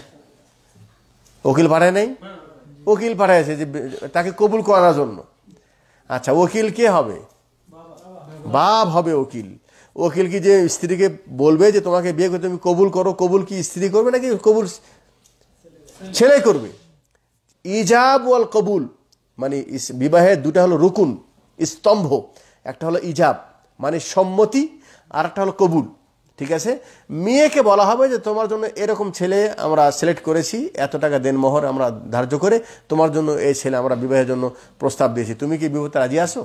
উকিল পাঠায় নাই, উকিল পাঠিয়েছে যে তাকে কবুল করার জন্য। আচ্ছা, উকিল কে হবে? বাপ হবে উকিল। উকিল কি যে স্ত্রীকে বলবে যে তোমাকে বিয়ে করে তুমি কবুল করো? কবুল কি স্ত্রী করবে নাকি কবুল ছেলে করবে? ইজাব ওয়াল কবুল মানে বিবাহের দুটা হলো রুকুন, স্তম্ভ। একটা হলো ইজাব মানে সম্মতি, আর একটা হলো কবুল। ঠিক আছে, মেয়েকে বলা হবে যে তোমার জন্য এরকম ছেলে আমরা সিলেক্ট করেছি, এত টাকা দেন মোহর আমরা ধার্য করে তোমার জন্য এই ছেলে আমরা বিবাহের জন্য প্রস্তাব দিয়েছি, তুমি কি বিবাহতে রাজি আছো?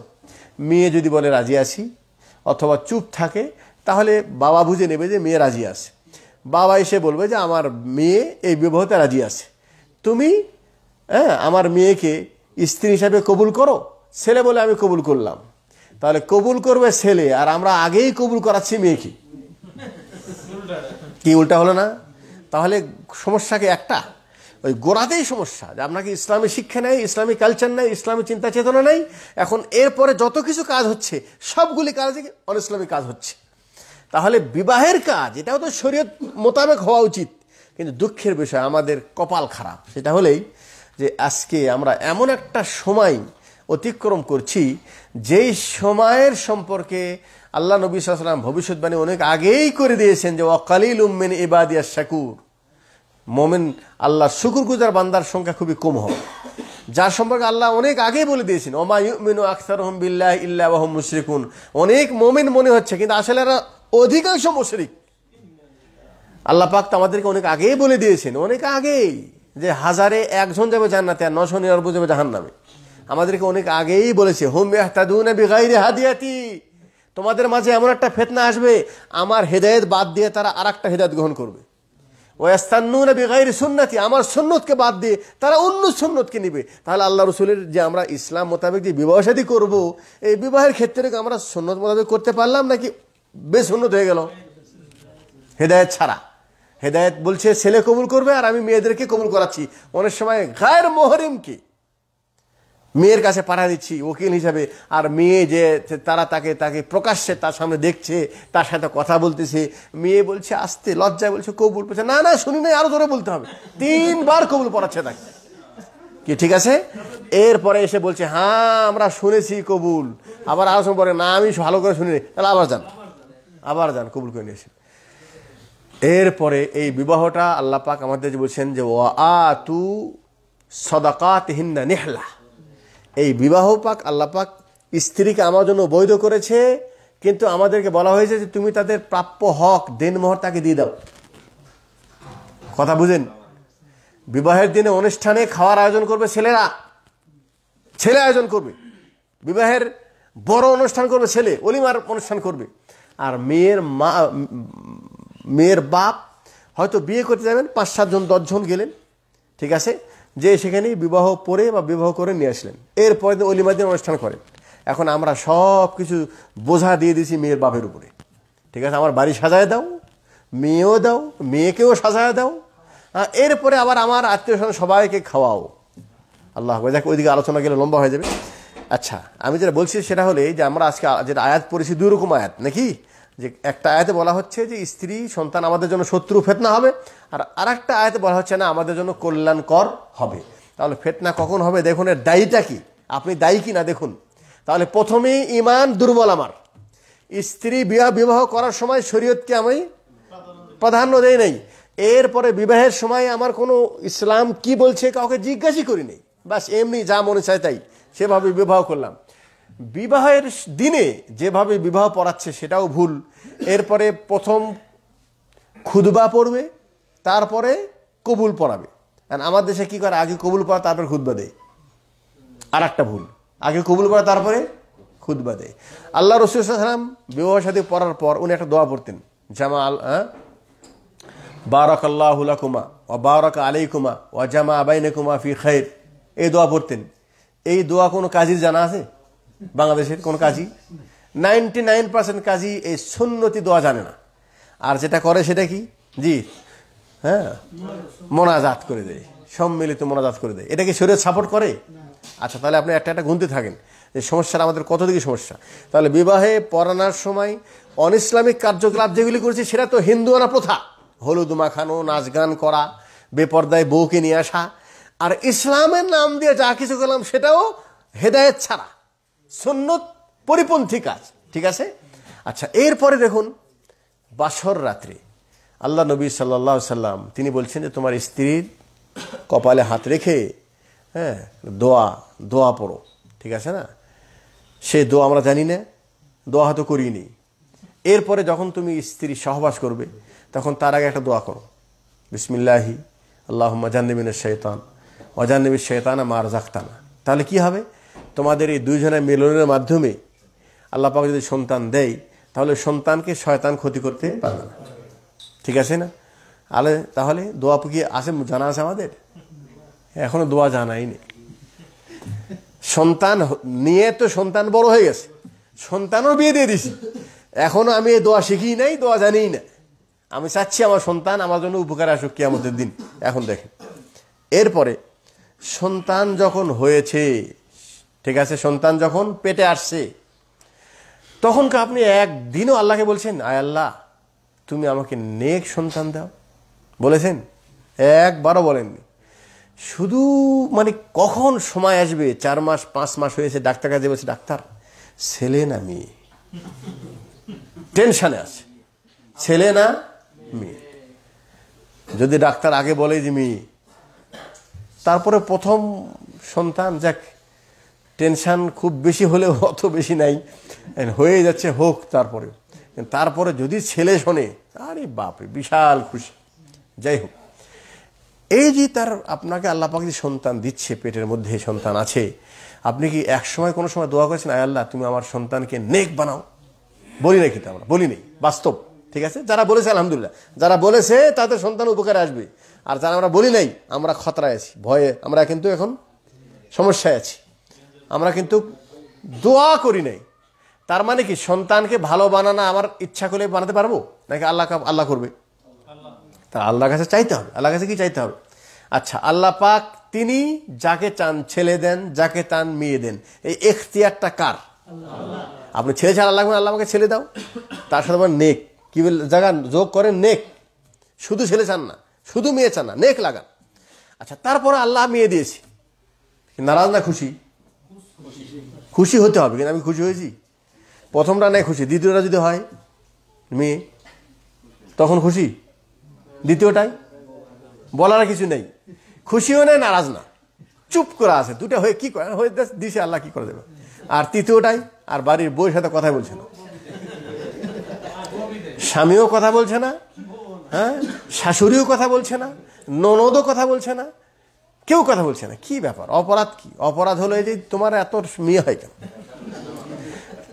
মেয়ে যদি বলে রাজি আছি অথবা চুপ থাকে, তাহলে বাবা বুঝে নেবে যে মেয়ে রাজি আছে। বাবা এসে বলবে যে আমার মেয়ে এই বিবাহতে রাজি আছে, তুমি আমার মেয়েকে স্ত্রী হিসাবে কবুল করো। ছেলে বলে আমি কবুল করলাম। তাহলে কবুল করবে ছেলে, আর আমরা আগেই কবুল করাচ্ছি মেয়েকে। কি উল্টা হলো না? তাহলে সমস্যাকে একটা, ওই গোড়াতেই সমস্যা যে আপনাকে ইসলামী শিক্ষা নেই, ইসলামী কালচার নেই, ইসলামী চিন্তা চেতনা নেই। এখন এরপরে যত কিছু কাজ হচ্ছে সবগুলি কাজে অনইসলামী কাজ হচ্ছে। তাহলে বিবাহের কাজ এটাও তো শরীয়ত মোতাবেক হওয়া উচিত, কিন্তু দুঃখের বিষয় আমাদের কপাল খারাপ। সেটা হলেই যে আজকে আমরা এমন একটা সময় অতিক্রম করছি যেই সময়ের সম্পর্কে আল্লাহ নবী সাল্লাল্লাহু আলাইহি ওয়াসাল্লাম ভবিষ্যৎবাণী অনেক আগেই করে দিয়েছেন যে ওয়াকালিলুম মিন ইবাদিয়াশ শাকুর, মুমিন আল্লাহর শুকরগুজার বান্দার সংখ্যা খুবই কম হবে, যার সম্পর্কে আল্লাহ অনেক আগেই বলে দিয়েছেন ওমা ইউমিনু আকসারুহুম বিল্লাহি ইল্লা ওয়া হুম মুশরিকুন। অনেক মুমিন মনে হচ্ছে কিন্তু আসলে এরা অধিকাংশ মুশরিক। আল্লাহ পাক তো আমাদেরকে অনেক আগেই বলে দিয়েছেন, অনেক আগেই, যে 1000-এ 1 যাবে জান্নাতে আর 999 যাবে জাহান্নামে। আমাদেরকে অনেক আগেই বলেছে হুম ইয়াহতাদুনা বিগাইরি হাদিয়াতি, তোমাদের মাঝে এমন একটা ফিতনা আসবে আমার হেদায়েত বাদ দিয়ে তারা আরেকটা হেদায়েত গ্রহণ করবে। ওয়াস্তান্নুনা বিগাইরি সুন্নতি, আমার সুন্নতকে বাদ দিয়ে তারা অন্য সুন্নতকে নেবে। তাহলে আল্লাহ রাসূলের যে আমরা ইসলাম মোতাবেক যে বিবাহ শাদী করব, এই বিবাহের ক্ষেত্রে আমরা সুন্নত মোতাবেক করতে পারলাম নাকি বেসুন্নত হয়ে গেল? হেদায়েত ছাড়া। হেদায়েত বলছে ছেলে কবুল করবে আর আমি মেয়েদেরকে কবুল করাচ্ছি। অনেক সময় গায়ের মুহরিমকে মেয়ের কাছে পাঠা দিচ্ছি উকিল হিসাবে, আর মেয়ে যে তারা তাকে প্রকাশ্যে তার সামনে দেখছে, তার সাথে কথা বলতেছে, মেয়ে বলছে আসতে লজ্জায় বলছে কবুল, বলছে না না শুনি নাই, আরো জোরে বলতে হবে। 3 বার কবুল পড়াচ্ছে তাকে। কি ঠিক আছে? এরপরে এসে বলছে হ্যাঁ আমরা শুনেছি কবুল, আবার আরো সময় পরে না আমি ভালো করে শুনি, তাহলে আবার যান কবুল করে নিয়ে এসে। এরপরে এই বিবাহটা আল্লাহ পাক আমাদের বলছেন যে ওয়া আতু সাদাকাতিহিন্না নিহলা, এই বিবাহ পাক আল্লাহ পাক স্ত্রীকে আমার জন্য বৈধ করেছে, কিন্তু আমাদেরকে বলা হয়েছে যে তুমি তাদের প্রাপ্য হক দেনমোহর তাকে দিয়ে দাও। কথা বুঝেন? বিবাহের দিনে অনুষ্ঠানে খাওয়ার আয়োজন করবে ছেলেরা, ছেলে আয়োজন করবে, বিবাহের বড় অনুষ্ঠান করবে ছেলে, ওলিমার অনুষ্ঠান করবে। আর মেয়ের বাপ হয়তো বিয়ে করতে যাবেন 5-7 জন 10 জন গেলেন, ঠিক আছে, যে সেখানে বিবাহ পড়ে বা বিবাহ করে নিয়ে আসলেন, এরপরে অলিমা দিন অনুষ্ঠান করেন। এখন আমরা সব কিছু বোঝা দিয়ে দিয়েছি মেয়ের বাপের উপরে। ঠিক আছে, আমার বাড়ি সাজায় দাও, মেয়েও দাও, মেয়েকেও সাজায় দাও, এরপরে আবার আমার আত্মীয় স্বজন সবাইকে খাওয়াও। আল্লাহ দেখ, ওইদিকে আলোচনা গেলে লম্বা হয়ে যাবে। আচ্ছা, আমি যেটা বলছি সেটা হলে যে আমরা আজকে যেটা আয়াত পড়েছি 2 রকম আয়াত নাকি, যে একটা আয়াতে বলা হচ্ছে যে স্ত্রী সন্তান আমাদের জন্য শত্রু ফিতনা হবে, আর আরেকটা আয়াতে বলা হচ্ছে না আমাদের জন্য কল্যাণকর হবে। তাহলে ফিতনা কখন হবে দেখুন, এর দায়ীটা কি, আপনি দায়ী কি না দেখুন। তাহলে প্রথমেই ঈমান দুর্বল আমার, স্ত্রী বিবাহ করার সময় শরীয়তকে আমি প্রাধান্য দেই নাই, এরপরে বিবাহের সময় আমার কোনো ইসলাম কি বলছে কাউকে জিজ্ঞাসা করি নেই, বাস এমনি যা মনে চায় তাই সেভাবে বিবাহ করলাম। বিবাহের দিনে যেভাবে বিবাহ পড়াচ্ছে সেটাও ভুল। এরপরে প্রথম খুতবা পড়বে, তারপরে কবুল পড়াবে। আর আমার দেশে কি করে, আগে কবুল পড়া তারপরে খুতবা দেয়। আর একটা ভুল, আগে কবুল পড়া তারপরে খুতবা দেয়। আল্লাহ রাসূল সাল্লাল্লাহু আলাইহি ওয়াসাল্লাম বিবাহ শাদী পড়ার পর উনি একটা দোয়া পড়তেন, জামা বারাকাল্লাহু লাকুমা ওয়া বারাকা আলাইকুমা ওয়া জামা বাইনাকুমা ফি খাইর, এই দোয়া পড়তেন। এই দোয়া কোনো কাজীর জানা আছে? বাংলাদেশের কোন কাজী? 99% কাজী এই সুন্নতি দোয়া জানে না। আর যেটা করে সেটা কি, জি হ্যাঁ, মোনাজাত করে দেয়, সম্মিলিত মোনাজাত করে দেয়। এটা কি শরীয়ত সাপোর্ট করে? আচ্ছা, তাহলে আপনি একটা গুনতে থাকেন যে সমস্যাটা আমাদের কত দিকে সমস্যা। তাহলে বিবাহে পড়ানোর সময় অন ইসলামিক কার্যকলাপ যেগুলি করেছে সেটা তো হিন্দুয়ানা প্রথা, হলুদ মাখানো, নাচ গান করা, বেপর্দায় বউকে নিয়ে আসা। আর ইসলামের নাম দিয়ে যা কিছু করলাম সেটাও হেদায়েত ছাড়া, সুন্নত পরিপন্থী কাজ। ঠিক আছে? আচ্ছা, এরপরে দেখুন বাসর রাত্রে আল্লাহ নবী সাল্লাল্লাহু আলাইহি সাল্লাম তিনি বলছেন যে তোমার স্ত্রীর কপালে হাত রেখে দোয়া পড়ো। ঠিক আছে না? সেই দোয়া আমরা জানি না, দোয়া হয়তো করিনি। এরপরে যখন তুমি স্ত্রী সহবাস করবে তখন তার আগে একটা দোয়া করো, বিসমিল্লাহি আল্লাহুম্মা জান্নিবিনাশ শাইতান ওয়া জান্নিবিশ শাইতানা মা রাযাকতানা। তাহলে কি হবে? তোমাদের এই দুইজনের মিলনের মাধ্যমে আল্লাহ পাক যদি সন্তান দেয় তাহলে সন্তানকে শয়তান ক্ষতি করতে পারবে না। ঠিক আছে না? তাহলে দোয়া কি আছে, জানা আছে আমাদের? এখনো দোয়া জানাই নেই। সন্তান নিয়ে তো সন্তান বড় হয়ে গেছে, সন্তানও বিয়ে দিয়ে দিছি, এখনো আমি এই দোয়া শিখি নাই, দোয়া জানি না। আমি চাচ্ছি আমার সন্তান আমার জন্য উপকার আসুক কিয়ামতের দিন। এখন দেখেন, এরপরে সন্তান যখন হয়েছে, ঠিক আছে, সন্তান যখন পেটে আসছে তখন আপনি একদিনও আল্লাহকে বলছেন আয় আল্লাহ তুমি আমাকে নেক সন্তান দাও? বলেছেন? একবারও বলেননি। শুধু মানে কখন সময় আসবে, 4 মাস 5 মাস হয়েছে, ডাক্তার কাছে বলছে ডাক্তার ছেলে না মেয়ে, টেনশনে আছে, ছেলে না মেয়ে। যদি ডাক্তার আগে বলে যে মেয়ে, তারপরে প্রথম সন্তান, যাক টেনশন খুব বেশি হলেও অত বেশি নাই, হয়ে যাচ্ছে, হোক। তারপরে যদি ছেলে শোনে, আরে বাপরে বিশাল খুশি। যাই হোক, এই যে আপনাকে আল্লাহ পাক যে সন্তান দিচ্ছে, পেটের মধ্যে সন্তান আছে, আপনি কি একসময় কোনো সময় দোয়া করেছেন আয় আল্লাহ তুমি আমার সন্তানকে নেক বানাও? বলি নাই, কিন্তু আমরা বলি নেই, বাস্তব। ঠিক আছে? যারা বলেছে আলহামদুলিল্লাহ, যারা বলেছে তাদের সন্তান উপকারে আসবে। আর যারা আমরা বলি নাই, আমরা খতরায় আছি, ভয়ে, আমরা কিন্তু এখন সমস্যায় আছি, আমরা কিন্তু দোয়া করি নাই। তার মানে কি সন্তানকে ভালো বানানো আমার ইচ্ছা করলে বানাতে পারবো নাকি আল্লাহ করবে? তা আল্লাহর কাছে চাইতে হবে। আল্লাহর কাছে কি চাইতে হবে? আচ্ছা, আল্লাহ পাক তিনি যাকে চান ছেলে দেন, যাকে চান মেয়ে দেন, এই এখতিয়ারটা কার? আপনি ছেলে ছাড়া লাগবে, আল্লাহ আমাকে ছেলে দাও, তার সাথে আবার নেক কি জায়গা যোগ করেন, নেক। শুধু ছেলে চান না, শুধু মেয়ে চান না, নেক লাগান। আচ্ছা, তারপরে আল্লাহ মেয়ে দিয়েছি, নারাজ না খুশি? খুশি হতে হবে। কিন্তু আমি খুশি হয়েছি? প্রথমটা নেই খুশি, দ্বিতীয়টা যদি হয় মেয়ে তখন খুশি, দ্বিতীয়টাই বলার কিছু নেই, খুশিও নেই নারাজ না, চুপ করে আছে, দুটা হয়ে কি করে হয়ে দিছে, আল্লাহ কি করে দেবে। আর তৃতীয়টাই, আর বাড়ির বউয়ের সাথে কথা বলছে না, স্বামীও কথা বলছে না, হ্যাঁ, শাশুড়িও কথা বলছে না, ননদও কথা বলছে না, কেউ কথা বলছে না। কি ব্যাপার? অপরাধ কি? অপরাধ হলো এই যে তোমার এত মেয়ে হয় কেন?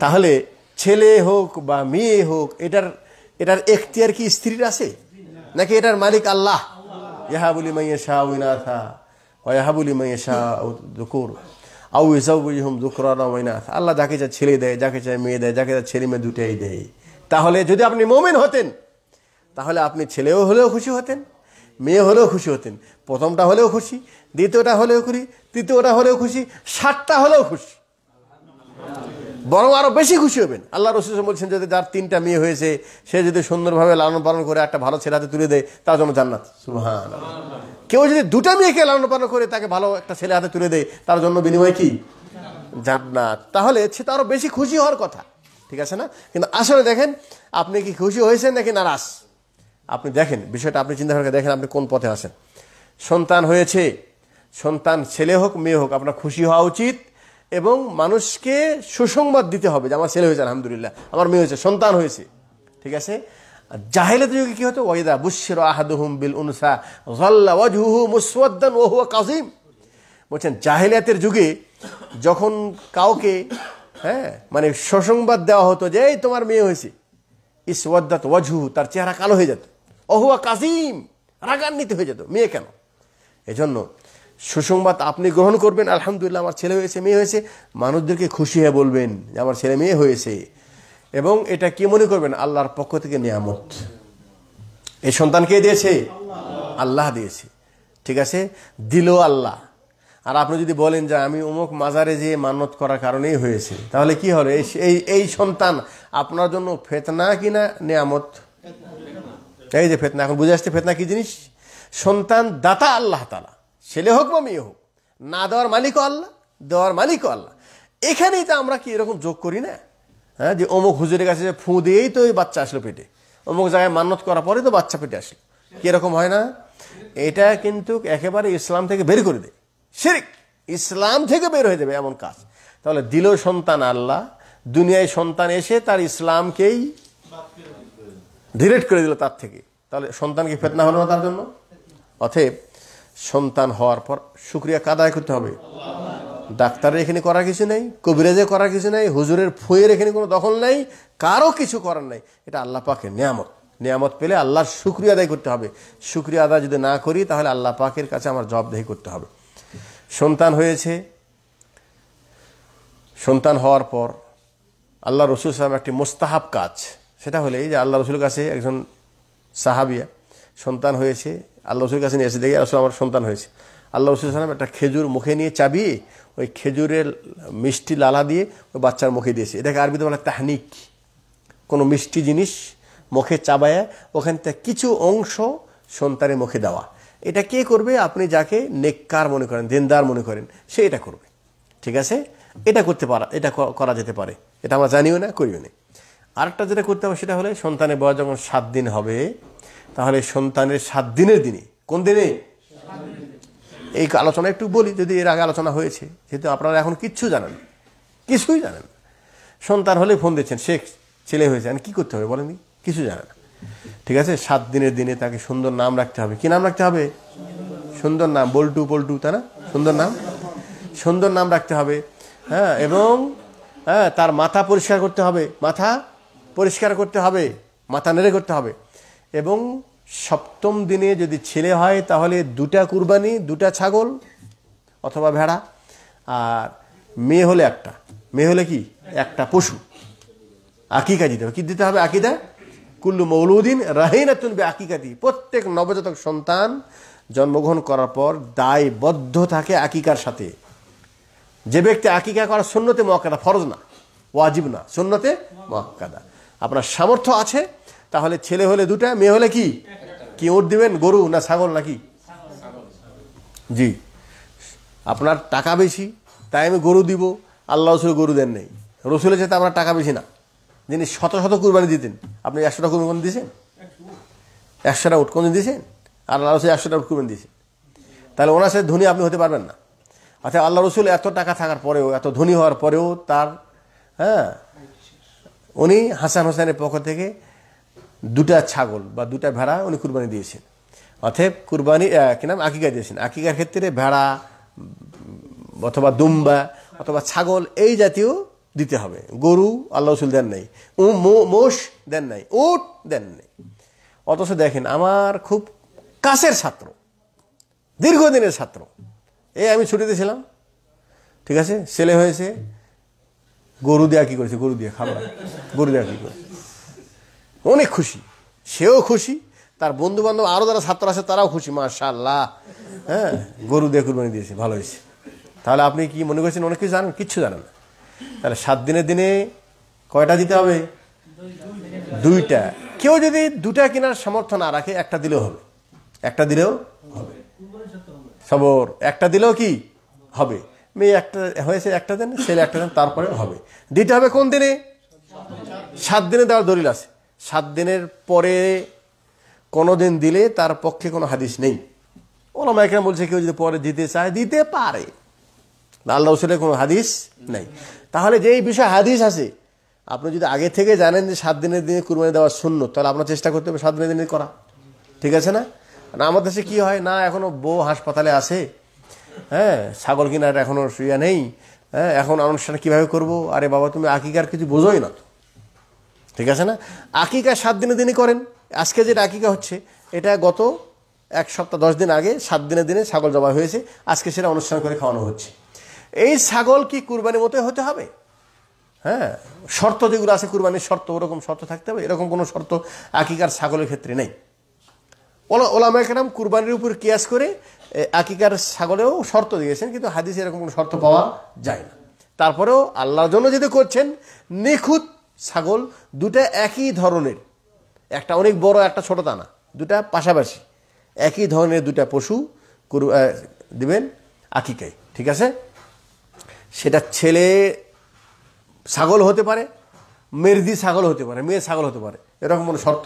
তাহলে ছেলে হোক বা মেয়ে হোক, এটার এখতিয়ার কি স্ত্রীর আছে নাকি এটার মালিক আল্লাহ? ইয়াহাবু লিমান ইয়াশাউ ইনাসা ওয়া ইয়াহাবু লিমান ইয়াশাউ যুকুর আও ইযাওয়িজুহুম যুকরানা ওয়া ইনাসা। আল্লাহ যাকে চায় ছেলে দেয়, যাকে চায় মেয়ে দেয়, যাকে চায় ছেলে মেয়ে দুটাই দেয়। তাহলে যদি আপনি মুমিন হতেন তাহলে আপনি ছেলেও হলেও খুশি হতেন, মেয়ে হলেও খুশি হতেন। প্রথমটা হলেও খুশি, দ্বিতীয়টা হলেও খুশি, তৃতীয়টা হলেও খুশি, 7টা হলেও খুশি, বরং আরো বেশি খুশি হবেন। আল্লাহ রাসূল বলছেন যদি যার 3টা মেয়ে হয়েছে সে যদি সুন্দরভাবে লালন পালন করে একটা ভালো ছেলে হাতে তুলে দেয় তার জন্য জান্নাত। সুবহানাল্লাহ। কেউ যদি 2টা মেয়েকে লালন পালন করে তাকে ভালো একটা ছেলে হাতে তুলে দেয় তার জন্য বিনিময় কি? জান্নাত। তাহলে সে তো আরো বেশি খুশি হওয়ার কথা, ঠিক আছে না? কিন্তু আসলে দেখেন আপনি কি খুশি হয়েছেন নাকি নারাজ? আপনি দেখেন বিষয়টা, আপনি চিন্তা করে দেখেন আপনি কোন পথে আছেন। সন্তান হয়েছে, সন্তান ছেলে হোক মেয়ে হোক, আপনার খুশি হওয়া উচিত এবং মানুষকে সুসংবাদ দিতে হবে যে আমার ছেলে হয়েছে আলহামদুলিল্লাহ, আমার মেয়ে হয়েছে, সন্তান হয়েছে, ঠিক আছে। জাহেলিয়াতের যুগে কি হতো? ওয়াইদা বুশশিরা আহাদুহুম বিল উনসা যাল্লা ওয়াজহুহু মুসওয়াদ্দান ওয়া হুয়া কাযীম। বলছেন জাহেলিয়াতের যুগে যখন কাউকে মানে সুসংবাদ দেওয়া হতো যে এই তোমার মেয়ে হয়েছে, ইসওয়াদ্দাত ওয়াজহুহু, তার চেহারা কালো হয়ে যেত, ওয়া হুয়া কাযীম, রাগান্বিত হয়ে যেত, মেয়ে কেন? এজন্য সুসংবাদ আপনি গ্রহণ করবেন, আলহামদুলিল্লাহ আমার ছেলে হয়েছে মেয়ে হয়েছে, মানুষদেরকে খুশি হয়ে বলবেন যে আমার ছেলে মেয়ে হয়েছে, এবং এটা কি মনে করবেন? আল্লাহর পক্ষ থেকে নিয়ামত। এই সন্তান কে দিয়েছে? আল্লাহ দিয়েছে, ঠিক আছে। দিল আল্লাহ, আর আপনি যদি বলেন যে আমি অমুক মাজারে যেয়ে মান্নত করার কারণেই হয়েছে, তাহলে কি হলো? এই সন্তান আপনার জন্য ফিতনা কিনা নিয়ামত? এই যে ফিতনা, এখন বুঝে আসছে ফিতনা কি জিনিস। সন্তান দাতা আল্লাহ তাআলা, ছেলে হোক বা মেয়ে হোক, না দেওয়ার মালিকও আল্লাহ, দেওয়ার মালিকও আল্লাহ। এখানেই তো আমরা কি এরকম যোগ করি না, হ্যাঁ, যে অমুক হুজুরের কাছে ফু দিয়েই তো এই বাচ্চা আসলো পেটে, অমুক জায়গায় মান্নত করার পরে তো বাচ্চা পেটে আসলো, কিরকম হয় না? এটা কিন্তু একেবারে ইসলাম থেকে বের করে দেয়, শিরক, ইসলাম থেকে বের হয়ে যাবে এমন কাজ। তাহলে দিল সন্তান আল্লাহ, দুনিয়ায় সন্তান এসে তার ইসলামকেই ডিরেক্ট করে দিল তার থেকে, তাহলে সন্তান কি ফিতনা হলো না তার জন্য? অতএব সন্তান হওয়ার পর শুকরিয়া কাদায় করতে হবে। ডাক্তারের এখানে করার কিছু নেই, কবিরাজে করার কিছু নেই, হুজুরের ফুয়ের এখানে কোনো দখল নেই, কারো কিছু করার নেই। এটা আল্লাহ পাকের নিয়ামত। নিয়ামত পেলে আল্লাহর শুকরিয়া আদায় করতে হবে। শুকরিয়া আদায় যদি না করি তাহলে আল্লাহ পাকের কাছে আমার জবাবদিহি করতে হবে। সন্তান হয়েছে, সন্তান হওয়ার পর আল্লাহ রসুল সাল্লাম একটি মুস্তাহাব কাজ, সেটা হলে যে আল্লাহ রসুলের কাছে একজন সাহাবিয়া সন্তান হয়েছে, আল্লাহ রসুলের কাছে নিয়ে এসে দেখে রসুল আমার সন্তান হয়েছে। আল্লাহ রসুল সাল্লাম একটা খেজুর মুখে নিয়ে চাবিয়ে ওই খেজুরের মিষ্টি লালা দিয়ে ওই বাচ্চার মুখে দিয়েছে। এটাকে আরবিতে বলে তাহনিক। কোনো মিষ্টি জিনিস মুখে চাবায় ওখান থেকে কিছু অংশ সন্তানের মুখে দেওয়া। এটা কে করবে? আপনি যাকে নেককার মনে করেন, দিনদার মনে করেন, সে এটা করবে। ঠিক আছে, এটা করতে পারা, এটা করা যেতে পারে, এটা আমরা জানিও না, করিও না। আরেকটা যেটা করতে হবে সেটা হলে সন্তানের বয়স যখন 7 দিন হবে, তাহলে সন্তানের 7 দিনের দিনে, কোন দিনে? এই আলোচনা একটু বলি, যদি এর আগে আলোচনা হয়েছে, যেহেতু আপনারা এখন কিচ্ছু জানেন, কিছুই জানেন। সন্তান হলে ফোন দিচ্ছেন, সে ছেলে হয়েছে, আর কি করতে হবে বলেন? কিছু জানে না। ঠিক আছে, 7 দিনের দিনে তাকে সুন্দর নাম রাখতে হবে। কি নাম রাখতে হবে? সুন্দর নাম, বল্টু পল্টু, তাই না? সুন্দর নাম, সুন্দর নাম রাখতে হবে। হ্যাঁ, এবং হ্যাঁ, তার মাথা পরিষ্কার করতে হবে, মাথা পরিষ্কার করতে হবে, মাথা নেড়ে করতে হবে। এবং 7ম দিনে যদি ছেলে হয় তাহলে 2টা কুরবানি, 2টা ছাগল অথবা ভেড়া, আর মেয়ে হলে একটা, মেয়ে হলে কি একটা পশু আকিকা দিতে হবে। কি দিতে হবে? আকিদা। কুল্লু মৌলুদিন রাহিনাতুন বিআকিকাতি, প্রত্যেক নবজাতক সন্তান জন্মগ্রহণ করার পর দায়বদ্ধ থাকে আকিকার সাথে। যে ব্যক্তি আকিকা করা সুন্নতে মুআক্কাদা, ফরজ না, ওয়াজিব না, সুন্নতে মুআক্কাদা। আপনার সামর্থ্য আছে তাহলে ছেলে হলে 2টা, মেয়ে হলে কি কি উট দিবেন? গরু না ছাগল নাকি? জি, আপনার টাকা বেশি তাই আমি গরু দিব, আল্লাহ রসুল গরু দেন নেই। রসুলের সাথে আপনার টাকা বেশি না, যিনি শত শত কুরবানি দিতেন, আপনি 100টা কুরবানি কোন দিয়েছেন? 100টা উট কোন দিয়েছেন? আর আল্লাহ রসুল 100টা উট কুরবানি দিয়েছেন। তাহলে ওনার সাথে ধনী আপনি হতে পারবেন না। অর্থাৎ আল্লাহ রসুল এত টাকা থাকার পরেও, এত ধনী হওয়ার পরেও তার, হ্যাঁ, উনি হাসান হোসেনের পক্ষ থেকে 2টা ছাগল বা 2টা ভেড়া উনি কুরবানি দিয়েছেন। অতএব কুরবানি কি নাম, আকিকা দিয়েছেন। আকিকার ক্ষেত্রে ভেড়া অথবা দুম্বা অথবা ছাগল এই জাতীয় দিতে হবে। গরু আল্লাহ রসুল দেন নাই, মোষ দেন নাই, উট দেন নাই। অথচ দেখেন, আমার খুব কাছের ছাত্র, দীর্ঘদিনের ছাত্র, এই আমি ছুটিতে ছিলাম, ঠিক আছে, ছেলে হয়েছে, গরু দেয়া কি করেছে, গরু দিয়ে খাবার, গরু দেয়া কি করেছে, অনেক খুশি, সেও খুশি, তার বন্ধু বান্ধব আরো যারা ছাত্র আছে তারাও খুশি, মাশাআল্লাহ, হ্যাঁ, গরু দিয়ে কুরবানি দিয়েছে, ভালো হয়েছে। তাহলে আপনি কি মনে করছেন অনেক কিছু জানেন? কিচ্ছু জানেন না। তাহলে 7 দিনের দিনে কয়টা দিতে হবে? 2টা। কেউ যদি 2টা কেনার সামর্থ্য না রাখে, একটা দিলেও হবে, একটা দিলেও হবে। সবর, একটা দিলেও কি হবে? মেয়ে একটা হয়েছে, একটা দেন, ছেলে একটা দেন, তারপরে হবে। দিতে হবে কোন দিনে? 7 দিনে দেওয়ার দলিল আছে। 7 দিনের পরে কোনোদিন দিলে তার পক্ষে কোনো হাদিস নেই। ওলামা একরাম বলছে কেউ যদি পরে দিতে চায় দিতে পারে, আল্লাহ রাসূলের কোনো হাদিস নেই। তাহলে যেই বিষয়ে হাদিস আছে, আপনি যদি আগে থেকে জানেন যে 7 দিনের দিনে কুরবানি দেওয়া সুন্নত, তাহলে আপনার চেষ্টা করতে হবে 7 দিনের দিনে করা। ঠিক আছে না? না আমাদের দেশে কি হয়, না এখনো বউ হাসপাতালে আছে, হ্যাঁ, ছাগল কিনার এখনো ইয়া নেই, হ্যাঁ, এখন অনুষ্ঠান কিভাবে করব? আরে বাবা, তুমি আকিকার কিছু বোঝোই না। ঠিক আছে না? আকিকা 7 দিনের দিনই করেন। আজকে যেটা আকিকা হচ্ছে, এটা গত 1 সপ্তাহ 10 দিন আগে 7 দিনের দিনে ছাগল জবাই হয়েছে, আজকে সেটা অনুষ্ঠান করে খাওয়ানো হচ্ছে। এই ছাগল কি কুরবানির মতো হতে হবে? হ্যাঁ, শর্ত যেগুলো আছে কুরবানির শর্ত, ওরকম শর্ত থাকতে হবে। এরকম কোনো শর্ত আকিকার ছাগলের ক্ষেত্রে নেই। ওলামায়ে কেরাম কুরবানির উপর কিয়াস করে আকিকার ছাগলেও শর্ত দিয়েছেন, কিন্তু হাদিসে এরকম কোনো শর্ত পাওয়া যায় না। তারপরেও আল্লাহর জন্য যদি করছেন, নিখুঁত ছাগল দুটা একই ধরনের, একটা অনেক বড় একটা ছোট তা না, দুটা পাশাপাশি একই ধরনের দুটা পশু দিবেন আকিকায়, ঠিক আছে? সেটা ছেলে ছাগল হতে পারে, মেরদি ছাগল হতে পারে, মেয়ে ছাগল হতে পারে, এরকম কোনো শর্ত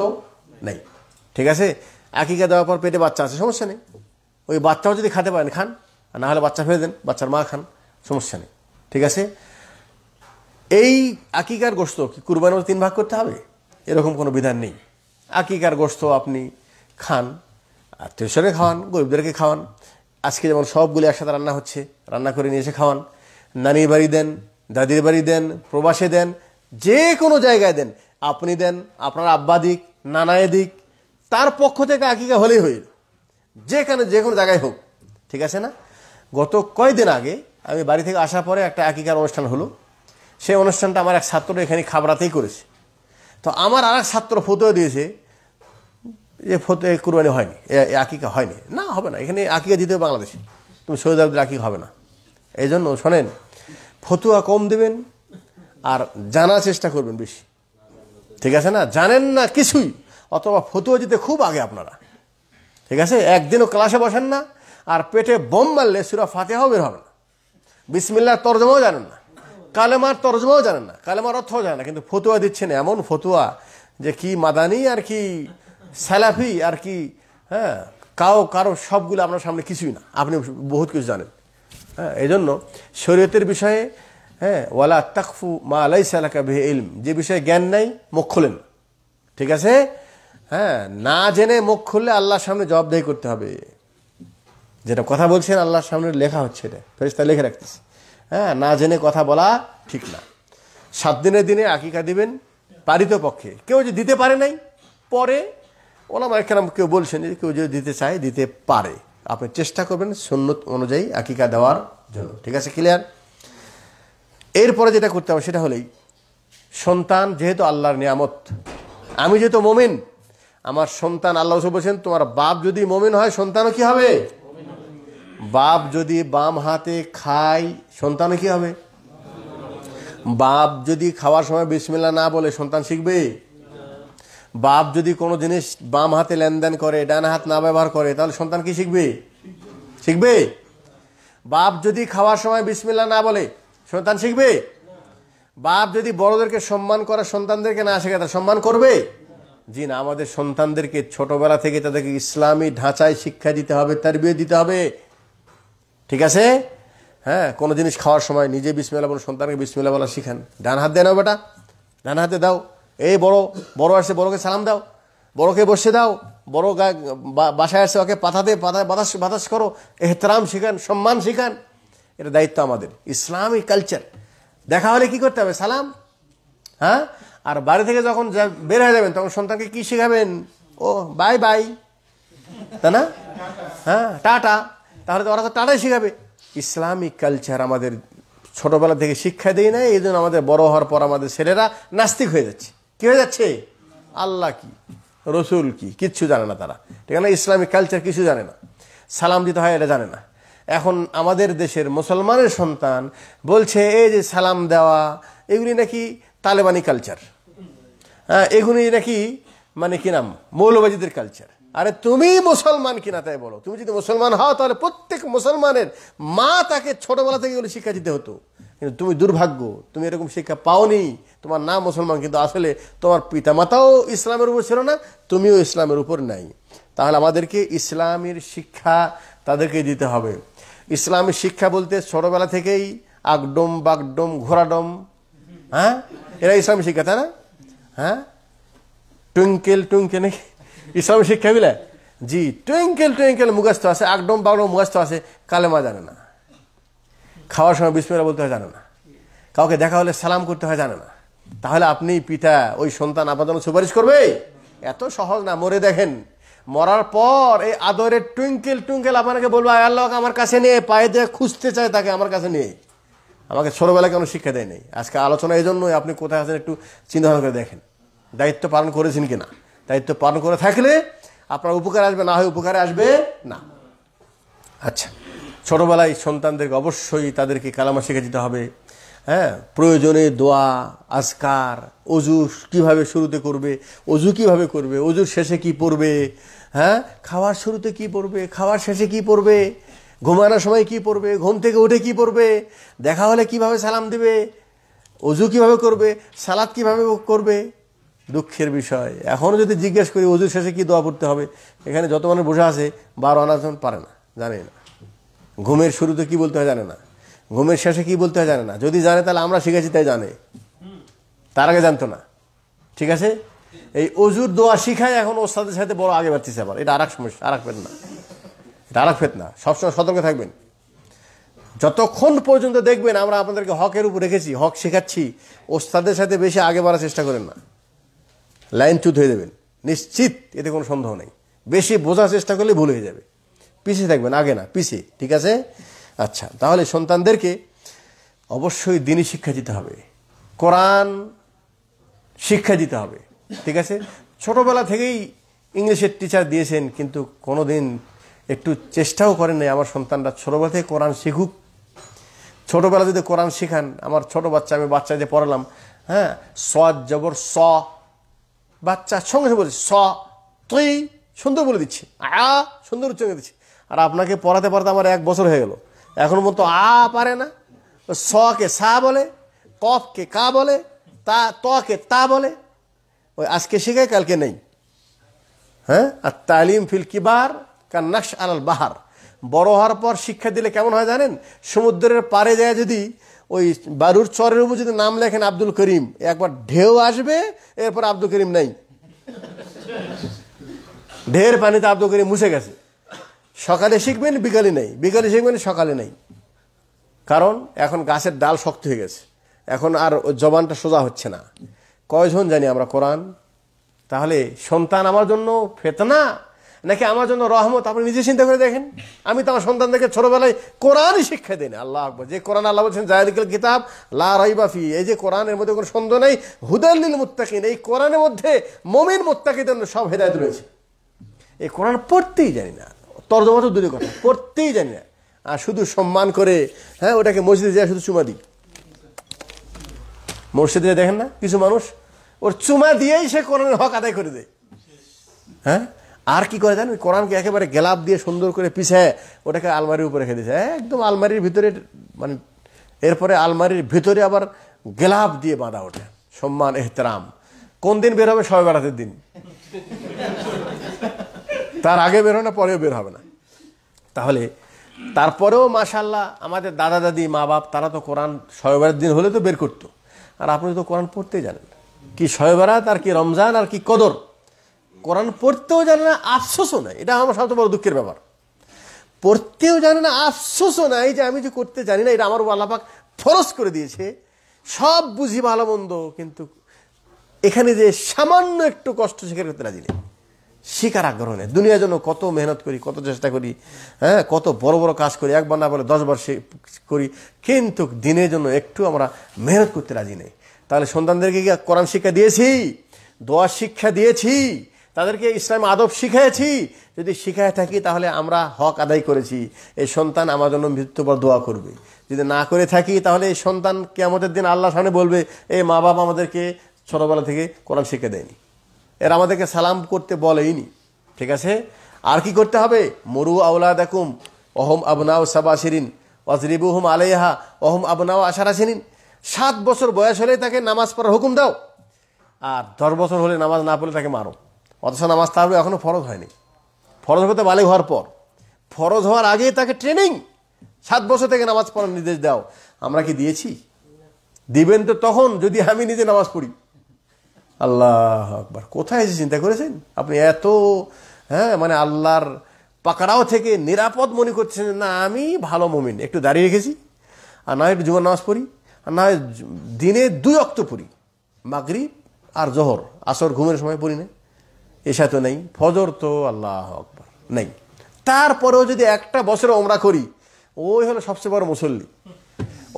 নেই, ঠিক আছে? আকিকা দেওয়ার পর পেটে বাচ্চা আছে, সমস্যা নেই, ওই বাচ্চাও যদি খেতে পারেন খান, আর না হলে বাচ্চা ফেলে দেন, বাচ্চার মা খান, সমস্যা নেই, ঠিক আছে? এই আকিকার গোশত কি কুরবানির 3 ভাগ করতে হবে এরকম কোনো বিধান নেই। আকিকার গোশত আপনি খান, আত্মীয়স্বজনকে খাওয়ান, গরিবদেরকে খাওয়ান। আজকে যেমন সবগুলি একসাথে রান্না হচ্ছে, রান্না করে নিয়ে এসে খাওয়ান, নানির বাড়ি দেন, দাদির বাড়ি দেন, প্রবাসে দেন, যে কোনো জায়গায় দেন, আপনি দেন, আপনার আব্বা দিক, নানায় দিক, তার পক্ষ থেকে আকিকা হলেই হইল, যেখানে যে কোনো জায়গায় হোক, ঠিক আছে না? গত কয়েকদিন আগে আমি বাড়ি থেকে আসার পরে একটা আকিকার অনুষ্ঠান হলো। সেই অনুষ্ঠানটা আমার এক ছাত্র এখানে খাবরাতেই করেছে। তো আমার আর এক ছাত্র ফতোয়া দিয়েছে যে কুরবানি হয়নি, আকিকা হয়নি, না হবে না, এখানে আকিকা দিতে হবে বাংলাদেশে, তুমি সৌদি আরবের আকিকা হবে না। এই জন্য শোনেন, ফতুয়া কম দেবেন আর জানার চেষ্টা করবেন বেশি, ঠিক আছে না? জানেন না কিছুই, অথবা ফতুয়া দিতে খুব আগে আপনারা, ঠিক আছে? একদিনও ক্লাসে বসেন না, আর পেটে বোম মারলে সূরা ফাতিহাও বের হবে না, বিসমিল্লাহর তরজমাও জানেন না, কালেমার তরজমাও জানেন না, কালেমার অর্থও জানেন না, কিন্তু ফতুয়া দিচ্ছেন এমন ফতুয়া যে কি মাদানি আর কি সালাফি আর কি, হ্যাঁ, কারো সবগুলো আপনার সামনে কিছুই না, আপনি বহুত কিছু জানেন। হ্যাঁ, এই জন্য শরীয়তের বিষয়ে, হ্যাঁ, ওয়ালা তাকফু মা লাইসা লাকা বিহি ইলম, যে বিষয়ে জ্ঞান নাই মুখ খোলেন, ঠিক আছে? হ্যাঁ, না জেনে মুখ খুললে আল্লাহর সামনে জবাবদেহি করতে হবে। যেটা কথা বলছেন আল্লাহর সামনে লেখা হচ্ছে, এটা ফেরেশতা লিখে রাখতেছে। হ্যাঁ, না জেনে কথা বলা ঠিক না। 7 দিনের দিনে আকিকা দিবেন পারিত পক্ষে। কেউ যদি দিতে পারে নাই, পরে ওলামায়ে কেরাম কেউ বলছেন যে কেউ যদি দিতে চায় দিতে পারে, আপনি চেষ্টা করবেন সুন্নত অনুযায়ী আকিকা দেওয়ার জন্য, ঠিক আছে? ক্লিয়ার? এরপরে যেটা করতে হবে সেটা হলেই, সন্তান যেহেতু আল্লাহর নিয়ামত, আমি যেহেতু মুমিন, আমার সন্তান, আল্লাহ বলছেন তোমার বাপ যদি মুমিন হয় সন্তানও কি হবে? বাপ যদি বাম হাতে খায় সন্তানও কি হবে? বাপ যদি খাওয়ার সময় বিসমিল্লাহ না বলে সন্তান শিখবে? বাপ যদি কোনো জিনিস বাম হাতে লেনদেন করে, ডান হাত না ব্যবহার করে, তাহলে সন্তান কি শিখবে? শিখবে? বাপ যদি খাওয়ার সময় বিসমিল্লাহ না বলে সন্তান শিখবে? বাপ যদি বড়দেরকে সম্মান করে সন্তানদেরকে না শেখায়, তা সম্মান করবে? জি না। আমাদের সন্তানদেরকে ছোটবেলা থেকে তাদেরকে ইসলামী ঢাঁচায় শিক্ষা দিতে হবে, তারবিয়ত দিতে হবে, ঠিক আছে? হ্যাঁ, কোনো জিনিস খাওয়ার সময় নিজে বিসমিল্লাহ বলো, সন্তানকে বিসমিল্লাহ বলা শিখান। ডান হাত দেন বেটা, ডান হাতে দাও। এই বড় আসছে, বড়কে সালাম দাও, বড়কে বসে দাও, বড় বাসায় আসছে ওকে পাতাতে বাতাস করো, এহতরাম শিখান, সম্মান শিখান। এটা দায়িত্ব আমাদের, ইসলামিক কালচার। দেখা হলে কি করতে হবে? সালাম। হ্যাঁ, আর বাড়ি থেকে যখন বের হয়ে যাবেন তখন সন্তানকে কি শিখাবেন? ও বাই বাই, তাই না? হ্যাঁ, টাটা। তাহলে তো ওরা তো টাটাই শিখাবে। ইসলামিক কালচার আমাদের ছোটবেলা থেকে শিক্ষা দেয় না, এই জন্য আমাদের বড় হওয়ার পর আমাদের ছেলেরা নাস্তিক হয়ে যাচ্ছে। কি হয়ে যাচ্ছে? আল্লাহ কি, রসুল কি, কিচ্ছু জানে না তারা, ঠিক আছে? ইসলামিক কালচার কিছু জানে না, সালাম দিতে হয় এটা জানে না। এখন আমাদের দেশের মুসলমানের সন্তান বলছে এই যে সালাম দেওয়া এগুলি নাকি তালেবানি কালচার, হ্যাঁ, এগুলি নাকি মানে কি নাম, মৌলবাদীদের কালচার। আরে তুমি মুসলমান কিনা তাই বলো। তুমি যদি মুসলমান হও তাহলে প্রত্যেক মুসলমানের মা তাকে ছোটবেলা থেকে এগুলো শিক্ষা দিতে হতো, কিন্তু তুমি দুর্ভাগ্য, তুমি এরকম শিক্ষা পাওনি। তোমার নাম মুসলমান, কিন্তু আসলে তোমার পিতামাতাও ইসলামের উপর ছিল না, তুমিও ইসলামের উপর নাই। তাহলে আমাদেরকে ইসলামের শিক্ষা তাদেরকে দিতে হবে। ইসলামের শিক্ষা বলতে ছোটবেলা থেকেই আগডম বাগডম ঘোড়াডম, হ্যাঁ, এরা ইসলামের শিক্ষা, তাই না? হ্যাঁ, টুইঙ্কেল টুইঙ্কেল নাকি ইসলামের শিক্ষা গুলা? জি, টুইঙ্কেল টুইঙ্কেল মুখস্থ আছে, আগডম বাগডম মুখস্থ আছে, কালেমা জানে না, খাওয়ার সময় বিসমিল্লাহ বলতে হয় জানে না, কাউকে দেখা হলে সালাম করতে হয় জানে না। তাহলে আপনি পিতা, ওই সন্তান আপনার জন্য সুপারিশ করবে? এত সহজ না। মরে দেখেন, মরার পর এই আদরের টুইঙ্কেল টুইঙ্কেল আপনাকে বলবো আল্লাহ আমার কাছে নিয়ে, পায়ে দিয়ে খুঁজতে চায় তাকে আমার কাছে নিয়ে। আমাকে ছোটবেলায় কোনো শিক্ষা দেয় নেই। আজকে আলোচনা এই জন্যই, আপনি কোথায় আছেন একটু চিন্তা ভাবনা করে দেখেন, দায়িত্ব পালন করেছেন কিনা। দায়িত্ব পালন করে থাকলে আপনার উপকারে আসবে, না হয় উপকারে আসবে না। আচ্ছা, ছোটবেলায় সন্তানদেরকে অবশ্যই তাদেরকে কালামা শিখে দিতে হবে। হ্যাঁ, প্রয়োজনে দোয়া, আজকার, অজু কিভাবে শুরুতে করবে, অজু কিভাবে করবে, অজুর শেষে কি পড়বে, হ্যাঁ, খাওয়ার শুরুতে কি পড়বে, খাওয়ার শেষে কি পড়বে, ঘুমানোর সময় কি পড়বে, ঘুম থেকে উঠে কি পড়বে, দেখা হলে কিভাবে সালাম দিবে, অজু কিভাবে করবে, সালাত কিভাবে করবে। দুঃখের বিষয়, এখনও যদি জিজ্ঞেস করি অজুর শেষে কি দোয়া পড়তে হবে, এখানে যত মানুষ বসে আছে 12 আনা পারে না, জানে না। ঘুমের শুরুতে কি বলতে হয় জানে না, ঘুমের শেষে কি বলতে হয় জানে না। যদি জানে তাহলে আমরা শিখেছি তাই জানে, তার আগে জানতো না। ঠিক আছে, এই অজুর দোয়া শিখায় এখন ওস্তাদের সাথে বড় আগে বাড়তেছে। আবার এটা আরেক সমস্যা, আরেক ফেতনা, এটা আরেক ফেতনা। সবসময় সতর্ক থাকবেন। যতক্ষণ পর্যন্ত দেখবেন আমরা আপনাদেরকে হকের উপর রেখেছি, হক শেখাচ্ছি, ওস্তাদের সাথে বেশি আগে বাড়ার চেষ্টা করেন না, লাইনচ্যুত হয়ে দেবেন নিশ্চিত, এতে কোনো সন্দেহ নেই। বেশি বোঝার চেষ্টা করলে ভুল হয়ে যাবে। পিছিয়ে থাকবেন, আগে না, পিছিয়ে। ঠিক আছে, আচ্ছা, তাহলে সন্তানদেরকে অবশ্যই দ্বীনি শিক্ষা দিতে হবে, কোরআন শিক্ষা দিতে হবে। ঠিক আছে, ছোটবেলা থেকেই ইংলিশের টিচার দিয়েছেন, কিন্তু কোনোদিন একটু চেষ্টাও করেন নাই আমার সন্তানরা ছোটবেলা থেকে কোরআন শিখুক। ছোটবেলা যদি কোরআন শিখান, আমার ছোট বাচ্চা, আমি বাচ্চাদের পড়ালাম, হ্যাঁ, সদ জবর স, বাচ্চা সঙ্গে সঙ্গে বলছে স, তুই সুন্দর বলে দিচ্ছি, আ সুন্দর উচ্চারণ দিচ্ছি। আর আপনাকে পড়াতে পড়াতে আমার 1 বছর হয়ে গেল, এখন পর্যন্ত আ পারে না। স কে সা বলে, কফকে কা বলে, তা কে তা বলে। ওই আজকে শিখায় কালকে নেই। হ্যাঁ, আর তালিম ফিল কিবার কার নাকশ আলাল বাহার, বড় হওয়ার পর শিক্ষা দিলে কেমন হয় জানেন? সমুদ্রের পাড়ে যায় যদি ওই বারুর চরের উপর যদি নাম লেখেন আব্দুল করিম, একবার ঢেউ আসবে, এরপর আব্দুল করিম নাই, ঢের পানিতে আব্দুল করিম মুছে গেছে। সকালে শিখবেন বিকালে নেই, বিকালে শিখবেন সকালে নেই, কারণ এখন গাছের ডাল শক্ত হয়ে গেছে, এখন আর জবানটা সোজা হচ্ছে না। কয়জন জানি আমরা কোরআন? তাহলে সন্তান আমার জন্য ফেতনা নাকি আমার জন্য রহমত? আপনি নিজে চিন্তা করে দেখেন। আমি তো আমার সন্তানদেরকে ছোটবেলায় কোরআনই শিক্ষা দিই না। আল্লাহ আকবার, যে কোরআন আল্লাহ বলছেন যালিকাল কিতাব লা রাইবা ফি, এই যে কোরআনের মধ্যে কোনো সন্দেহ নেই, হুদাল লিল মুত্তাকিন, এই কোরআনের মধ্যে মুমিন মুত্তাকিদের সব হেদায়েত রয়েছে। এই কোরআন পড়তেই জানি না, তর্জমা তো দূরের কথা, পড়তেই জানি না, আর শুধু সম্মান করে, হ্যাঁ, ওটাকে মসজিদে যায় শুধু চুমা দিই। মসজিদে দেখেন না কিছু মানুষ, ওর চুমা দিয়েই সে কোরআনের হক আদায় করে দেয়। হ্যাঁ, আর কি করে জানেন? কোরআনকে একেবারে গেলাপ দিয়ে সুন্দর করে পিছায় ওটাকে আলমারির উপরে রেখে দিয়েছে, একদম আলমারির ভিতরে, মানে এরপরে আলমারির ভিতরে আবার গেলাপ দিয়ে বাঁধা ওঠে, সম্মান এহতেরাম। কোন দিন বের হবে? শবে বরাতের দিন, তার আগে বের হবে না, পরেও বের হবে না। তাহলে তারপরেও মাশাআল্লাহ আমাদের দাদা দাদি মা বাপ তারা তো কোরআন শবে বরাতের দিন হলে তো বের করতো, আর আপনি তো কোরআন পড়তেই জানেন না। কি শবে বরাত আর কি রমজান আর কি কদর, কোরআন পড়তেও জানে না, আফসোসও নাই। এটা আমার সবচেয়ে বড় দুঃখের ব্যাপার। পড়তেও জানে না, আফসোসও নাই যে আমি যে করতে জানি না, এটা আমার আল্লাহ পাক ফরজ করে দিয়েছে। সব বুঝি ভালো মন্দ, কিন্তু এখানে যে সামান্য একটু কষ্ট স্বীকার করতে রাজি নেই, শিকার আগ্রহ নেই। দুনিয়ার জন্য কত মেহনত করি, কত চেষ্টা করি, হ্যাঁ, কত বড় বড় কাজ করি, একবার না বলে 10 বার করি, কিন্তু দিনের জন্য একটু আমরা মেহনত করতে রাজি নেই। তাহলে সন্তানদেরকে কি কোরআন শিক্ষা দিয়েছি, দোয়া শিক্ষা দিয়েছি, তাদেরকে ইসলাম আদব শিখিয়েছি? যদি শিখায় থাকি তাহলে আমরা হক আদায় করেছি। এই সন্তান আমার জন্য মৃত্যুর পর দোয়া করবে। যদি না করে থাকি তাহলে এই সন্তান কিয়ামতের দিন আল্লাহর সামনে বলবে, এই মা বাবা আমাদেরকে ছোটবেলা থেকে কোরআন শিক্ষা দেয়নি, এরা আমাদেরকে সালাম করতে বলেইনি। ঠিক আছে, আর কি করতে হবে? মরু আওলাদাকুম ওহুম আবনাউ সাবা সিরিন ওয়াজরিবুহুম আলাইহা ওহুম আবনাউ আশারা সিরিন। 7 বছর বয়স হলে তাকে নামাজ পড়ার হুকুম দাও, আর 10 বছর হলে নামাজ না পড়লে তাকে মারো। অথচ নামাজ তার এখনো ফরজ হয়নি, ফরজ হতে বালিগ হওয়ার পর, ফরজ হওয়ার আগে তাকে ট্রেনিং, 7 বছর থেকে নামাজ পড়ার নির্দেশ দাও। আমরা কি দিয়েছি? দিবেন তো তখন যদি আমি নিজে নামাজ পড়ি। আল্লাহ আকবার, কোথায় এসে চিন্তা করেছেন আপনি? এত, হ্যাঁ, মানে আল্লাহর পাকড়াও থেকে নিরাপদ মনে করছেন না আমি ভালো মুমিন, একটু দাঁড়িয়ে রেখেছি, আর না একটু জুমার নামাজ পড়ি, আর না দিনে 2 ওয়াক্ত পড়ি, মাগরিব আর জোহর, আসর ঘুমের সময় পড়ি না, এশা তো নেই, ফজর তো আল্লাহ আকবার নেই। তারপরেও যদি একটা বছর ওমরা করি, ওই হলো সবচেয়ে বড় মুসল্লি।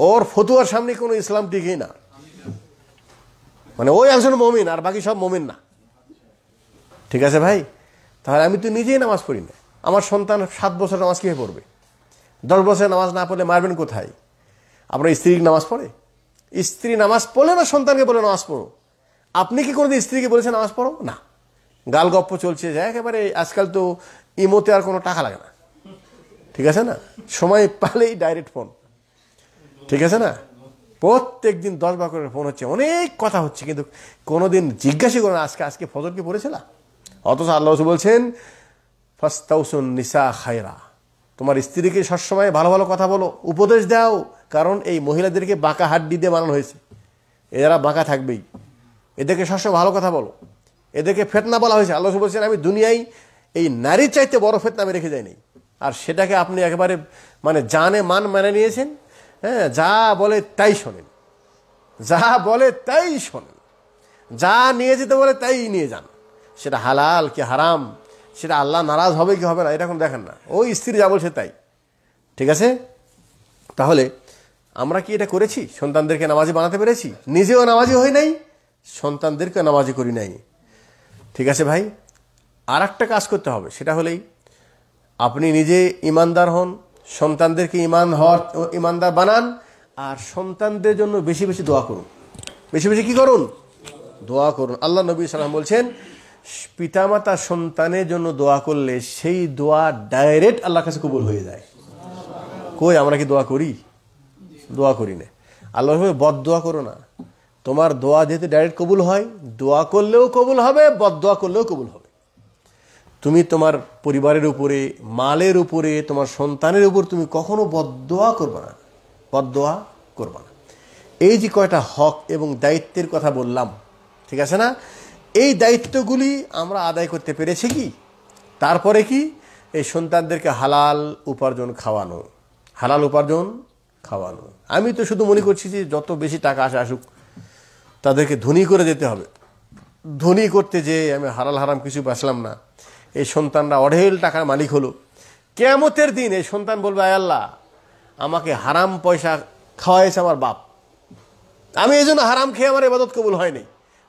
ওর ফতুয়ার সামনে কোনো ইসলাম টিকেই না, মানে ওই একজন মমিন আর বাকি সব মমিন না। ঠিক আছে ভাই, তাহলে আমি তো নিজেই নামাজ পড়ি না, আমার সন্তান 7 বছর নামাজ কীভাবে পড়বে? 10 বছরে নামাজ না পড়লে মারবেন কোথায়? আপনার স্ত্রী নামাজ পড়ে? স্ত্রী নামাজ পড়লে না সন্তানকে বলে নামাজ পড়ো? আপনি কি কোনোদিন স্ত্রীকে বলেছেন নামাজ পড়ো? না। গাল গপ্প চলছে যে একেবারে আজকাল তো ইমোতে আর কোনো টাকা লাগে না, ঠিক আছে না, সময় পালেই ডাইরেক্ট ফোন, ঠিক আছে না, প্রত্যেক দিন 10 বার করে ফোন হচ্ছে, অনেক কথা হচ্ছে, কিন্তু কোনোদিন জিজ্ঞাসা করে না আজকে ফজর কি পড়েছিলা? অথচ আল্লাহ বলছেন ফাস্তাউসুন নিসা খায়রা, তোমার স্ত্রীকে সবসময় ভালো ভালো কথা বলো, উপদেশ দাও, কারণ এই মহিলাদেরকে বাঁকা হাড্ডি দিয়ে বানানো হয়েছে, এরা বাঁকা থাকবেই, এদেরকে সবসময় ভালো কথা বলো, এদেরকে ফেতনা বলা হয়েছে। আল্লাহ বলছেন আমি দুনিয়ায় এই নারীর চাইতে বড় ফেতনা আমি রেখে যাইনি, আর সেটাকে আপনি একেবারে মানে জানে মান মেনে নিয়েছেন। হ্যাঁ, যা বলে তাই শোনেন, যা বলে তাই শোনেন, যা নিয়ে যেতে বলে তাই নিয়ে যান, সেটা হালাল কি হারাম, সেটা আল্লাহ নারাজ হবে কি হবে না এটা এখন দেখেন না, ওই স্ত্রী যা বলছে তাই, ঠিক আছে। তাহলে আমরা কি এটা করেছি? সন্তানদেরকে নামাজি বানাতে পেরেছি? নিজেও নামাজি হই নাই, সন্তানদেরকে নামাজি করি নাই, ঠিক আছে ভাই। আর একটা কাজ করতে হবে, সেটা হলেই আপনি নিজে ইমানদার হন, সন্তানদেরকে ইমানদার বানান, আর সন্তানদের জন্য বেশি বেশি দোয়া করুন, বেশি বেশি কি করুন? দোয়া করুন। আল্লাহ নবী সাল্লাল্লাহু আলাইহি ওয়াসাল্লাম বলছেন পিতামাতা সন্তানের জন্য দোয়া করলে সেই দোয়া ডাইরেক্ট আল্লাহর কাছে কবুল হয়ে যায়। কই আমরা কি দোয়া করি? দোয়া করি না। আল্লাহ বদ দোয়া করো না, তোমার দোয়া যেতে ডাইরেক্ট কবুল হয়, দোয়া করলেও কবুল হবে, বদ দোয়া করলেও কবুল হবে। তুমি তোমার পরিবারের উপরে, মালের উপরে, তোমার সন্তানের উপর তুমি কখনো বদদোয়া করবে না, বদদোয়া করবে না। এই যে কয়টা হক এবং দায়িত্বের কথা বললাম, ঠিক আছে না, এই দায়িত্বগুলি আমরা আদায় করতে পেরেছি কি? তারপরে কি এই সন্তানদেরকে হালাল উপার্জন খাওয়ানো, হালাল উপার্জন খাওয়ানো। আমি তো শুধু মনে করছি যে যত বেশি টাকা আসুক তাদেরকে ধনী করে যেতে হবে, ধনী করতে যে আমি হালাল হারাম কিছু বাঁচলাম না, এই সন্তানরা অঢেল টাকার মালিক হলো, কিয়ামতের দিন এই সন্তান বলবে আয় আল্লাহ আমাকে হারাম পয়সা খাওয়াইছে আমার বাপ, আমি এই জন্য হারাম খেয়ে আমার ইবাদত কবুল হয়নি,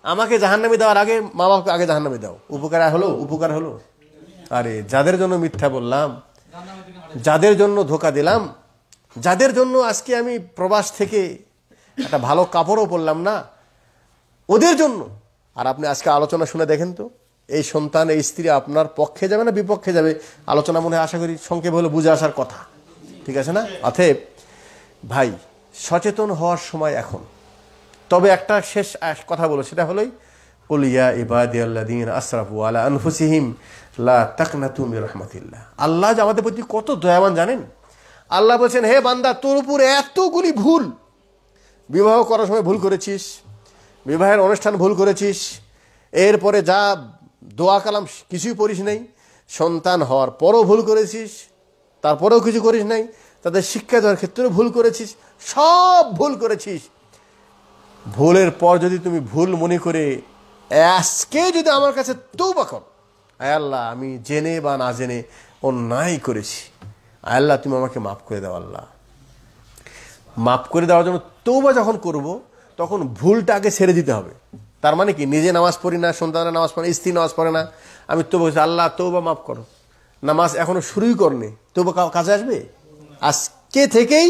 আমাকে জাহান্নামে দেওয়ার আগে মা বাপকে আগে জাহান্নামে দাও। উপকার হলো? উপকার হলো? আরে যাদের জন্য মিথ্যা বললাম, যাদের জন্য ধোকা দিলাম, যাদের জন্য আজকে আমি প্রবাস থেকে একটা ভালো কাপড়ও পরলাম না, ওদের জন্য। আর আপনি আজকে আলোচনা শুনে দেখেন তো, এই সন্তান এই স্ত্রী আপনার পক্ষে যাবে না বিপক্ষে যাবে? আলোচনা মনে হয় আশা করি সংক্ষেপ হলে বুঝে আসার কথা, ঠিক আছে না? অতএব ভাই সচেতন হওয়ার সময় এখন। তবে একটা শেষ কথা বলো, সেটা হলোই কুল ইয়া ইবাদিয়াল্লাযীনা আসরাফু আলা আনফুসিহিম লা তাকনাতু মির রাহমাতিল্লাহ। আল্লাহ যে আমাদের প্রতি কত দয়াবান জানেন। আল্লাহ বলছেন হে বান্দা তোর উপরে এতগুলি ভুল, বিবাহ করার সময় ভুল করেছিস, বিবাহের অনুষ্ঠান ভুল করেছিস, এরপরে যা দোয়া কালাম কিছুই পড়িস নাই, সন্তান হওয়ার পরও ভুল করেছিস, তারপরেও কিছু করিস নাই, তাদের শিক্ষা দেওয়ার ক্ষেত্রেও ভুল করেছিস, সব ভুল করেছিস। ভুলের পর যদি তুমি ভুল মনে করে আজকে যদি আমার কাছে তওবা কর, আয় আল্লাহ আমি জেনে বা না জেনে অন্যায় করেছি, আয় আল্লাহ তুমি আমাকে মাফ করে দাও। আল্লাহ মাফ করে দেওয়ার জন্য তওবা যখন করব তখন ভুলটা আগে ছেড়ে দিতে হবে। তার মানে কি নিজে নামাজ পড়ি না, সন্তানরা নামাজ পড়ে, স্ত্রী নামাজ পড়ে না, আমি তওবা করছি আল্লাহ তওবা মাফ করো, নামাজ এখনো শুরুই করনি, তওবা কাজে আসবে? আজকে থেকেই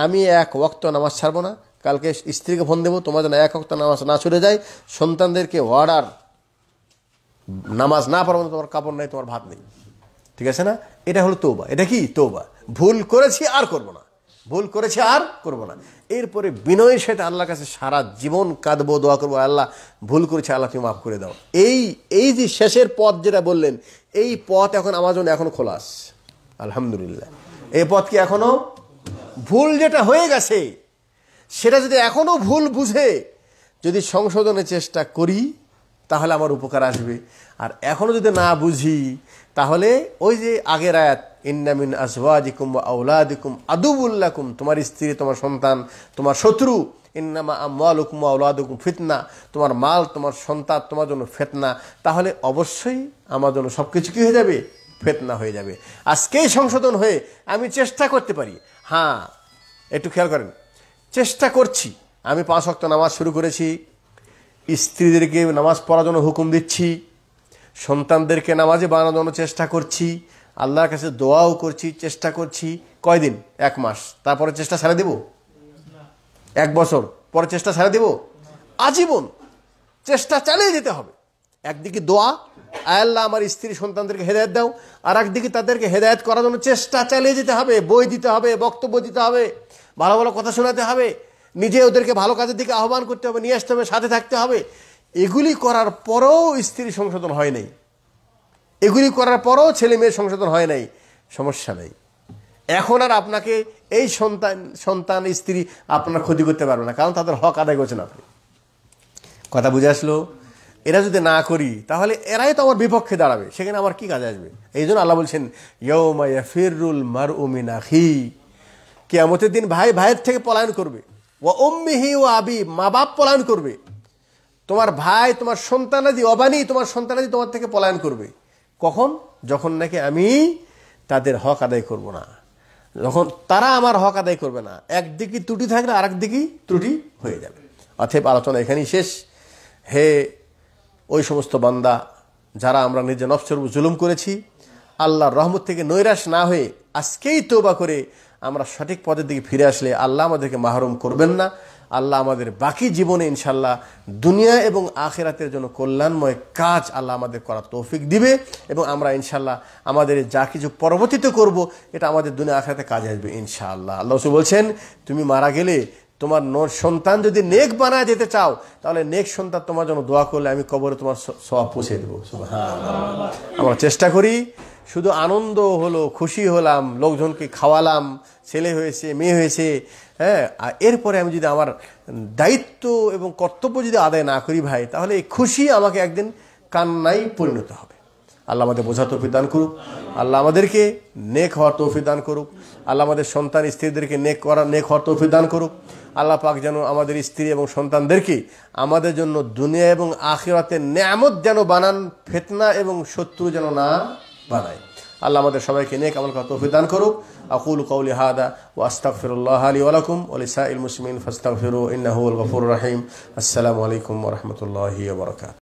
আমি এক ওয়াক্ত নামাজ ছাড়বো না, কালকে স্ত্রীকে ফোন দেবো তোমার যেন এক ওয়াক্ত নামাজ না ছুটে যায়, সন্তানদেরকে অর্ডার নামাজ না পড়াবো না, তোমার কাপড় নেই, তোমার ভাত নেই, ঠিক আছে না? এটা হলো তওবা। এটা কি তওবা? ভুল করেছি আর করবো না, ভুল করেছি আর করবো না। এরপরে বিনয়ের সাথে আল্লাহর কাছে সারা জীবন কাঁদবো, দোয়া করবো আল্লাহ ভুল করেছি, আল্লাহ তুমি মাফ করে দাও। এই যে শেষের পথ যেটা বললেন, এই পথ এখন আমার জন্য এখনো খোলা আছে আলহামদুলিল্লাহ। এই পথ কি এখনো, ভুল যেটা হয়ে গেছে সেটা যদি এখনো ভুল বুঝে যদি সংশোধনের চেষ্টা করি তাহলে আমার উপকার আসবে। আর এখনো যদি না বুঝি তাহলে ওই যে আগের আয়াত ইন্না মিন আজওয়াজিকুম ওয়া আওলাদিকুম আদুউল লাকুম, তোমার স্ত্রী তোমার সন্তান তোমার শত্রু, ইন্নামা আমওয়ালুকুম ওয়া আওলাদুকুম ফিতনা, তোমার মাল তোমার সন্তান তোমার জন্য ফিতনা। তাহলে অবশ্যই আমার জন্য সবকিছু কি হয়ে যাবে? ফিতনা হয়ে যাবে। আজকেই সংশোধন হয়ে আমি চেষ্টা করতে পারি। হ্যাঁ একটু খেয়াল করেন, চেষ্টা করছি, আমি 5 ওয়াক্ত নামাজ শুরু করেছি, স্ত্রীদেরকে নামাজ পড়ার জন্য হুকুম দিচ্ছি, সন্তানদেরকে নামাজে বানানোর জন্য চেষ্টা করছি, আল্লাহর কাছে দোয়াও করছি, চেষ্টা করছি, কয়দিন? 1 মাস। তারপরে চেষ্টা ছেড়ে দেব? 1 বছর পরে চেষ্টা ছেড়ে দেব? আজীবন চেষ্টা চালিয়ে যেতে হবে। একদিকে দোয়া, আয় আল্লাহ আমার স্ত্রী সন্তানদেরকে হেদায়েত দাও, আর একদিকে তাদেরকে হেদায়েত করার জন্য চেষ্টা চালিয়ে যেতে হবে। বই দিতে হবে, বক্তব্য দিতে হবে, ভালো ভালো কথা শোনাতে হবে, নিজে ওদেরকে ভালো কাজের দিকে আহ্বান করতে হবে, নিয়ে আসতে হবে, সাথে থাকতে হবে। এগুলি করার পরেও স্ত্রী সংশোধন হয় নাই, এগুলি করার পরেও ছেলে মেয়ের সংশোধন হয় নাই, সমস্যা নেই। এখন আর আপনাকে এই সন্তান স্ত্রী আপনার ক্ষতি করতে পারবে না, কারণ তাদের হক আদায় করছেন আপনি। কথা বুঝে আসলো? এরা যদি না করি তাহলে এরাই তো আমার বিপক্ষে দাঁড়াবে, সেখানে আমার কি কাজে আসবে? এই জন্য আল্লাহ বলছেন ইয়াউমা ইয়াফিরুল মারউ মিন আখি, কিয়ামতের দিন ভাই ভাইয়ের থেকে পলায়ন করবে। ওয়া উম্মিহি ওয়া আবি, মা বাপ পলায়ন করবে। তোমার ভাই, তোমার সন্তানাদি, অবানি তোমার সন্তানাদি তোমার থেকে পলায়ন করবে। কখন? যখন নাকি আমি তাদের হক আদায় করব না, যখন তারা আমার হক আদায় করবে না। একদিকে ত্রুটি থাকলে আরেক দিকেই ত্রুটি হয়ে যাবে। অতএব আলোচনা এখানেই শেষ। হে ওই সমস্ত বান্দা যারা আমরা নিজে নফসের উপর জুলুম করেছি, আল্লাহর রহমত থেকে নৈরাশ না হয়ে আজকেই তওবা করে আমরা সঠিক পথের দিকে ফিরে আসলে আল্লাহ আমাদেরকে মাহরুম করবেন না। আল্লাহ আমাদের বাকি জীবনে ইনশাল্লাহ দুনিয়া এবং আখিরাতের জন্য কল্যাণময় কাজ আল্লাহ আমাদের করার তৌফিক দিবে, এবং আমরা ইনশাল্লাহ আমাদের যা কিছু পরবর্তীতে করব এটা আমাদের দুনিয়া আখিরাতে কাজে আসবে ইনশাআল্লাহ। আল্লাহ রাসূল বলছেন, তুমি মারা গেলে তোমার সন্তান যদি নেক বানায় যেতে চাও, তাহলে নেক সন্তান তোমার জন্য দোয়া করলে আমি কবরে তোমার সওয়াব পৌঁছে দেবো। সুবহানাল্লাহ। আমরা চেষ্টা করি শুধু আনন্দ হলো, খুশি হলাম, লোকজনকে খাওয়ালাম, ছেলে হয়েছে, মেয়ে হয়েছে, হ্যাঁ, আর এরপরে আমি যদি আমার দায়িত্ব এবং কর্তব্য যদি আদায় না করি ভাই, তাহলে এই খুশি আমাকে একদিন কান্নায় পরিণত হবে। আল্লাহ আমাদের বোঝার তৌফিক দান করুক, আল্লাহ আমাদেরকে নেক হওয়ার তৌফিক দান করুক, আল্লাহ আমাদের সন্তান স্ত্রীদেরকে নেক হওয়ার তৌফিক দান করুক। আল্লাহ পাক যেন আমাদের স্ত্রী এবং সন্তানদেরকে আমাদের জন্য দুনিয়া এবং আখিরাতের নেয়ামত যেন বানান, ফিতনা এবং শত্রু যেন না বানায়। আল্লাহ আমাদের সবাইকে নেক আমল করার তৌফিক দান করুক। আকুলু কাউলি হাদা ওয়া আস্তাগফিরুল্লাহ লি ওয়া লাকুম ওয়া লিসাইল মুসলিমিন ফাস্তাগফিরু ইন্নাহু হুয়াল গফুরুর রহিম। আসসালামু আলাইকুম ওয়া রাহমাতুল্লাহি ওয়া বারাকাতুহু।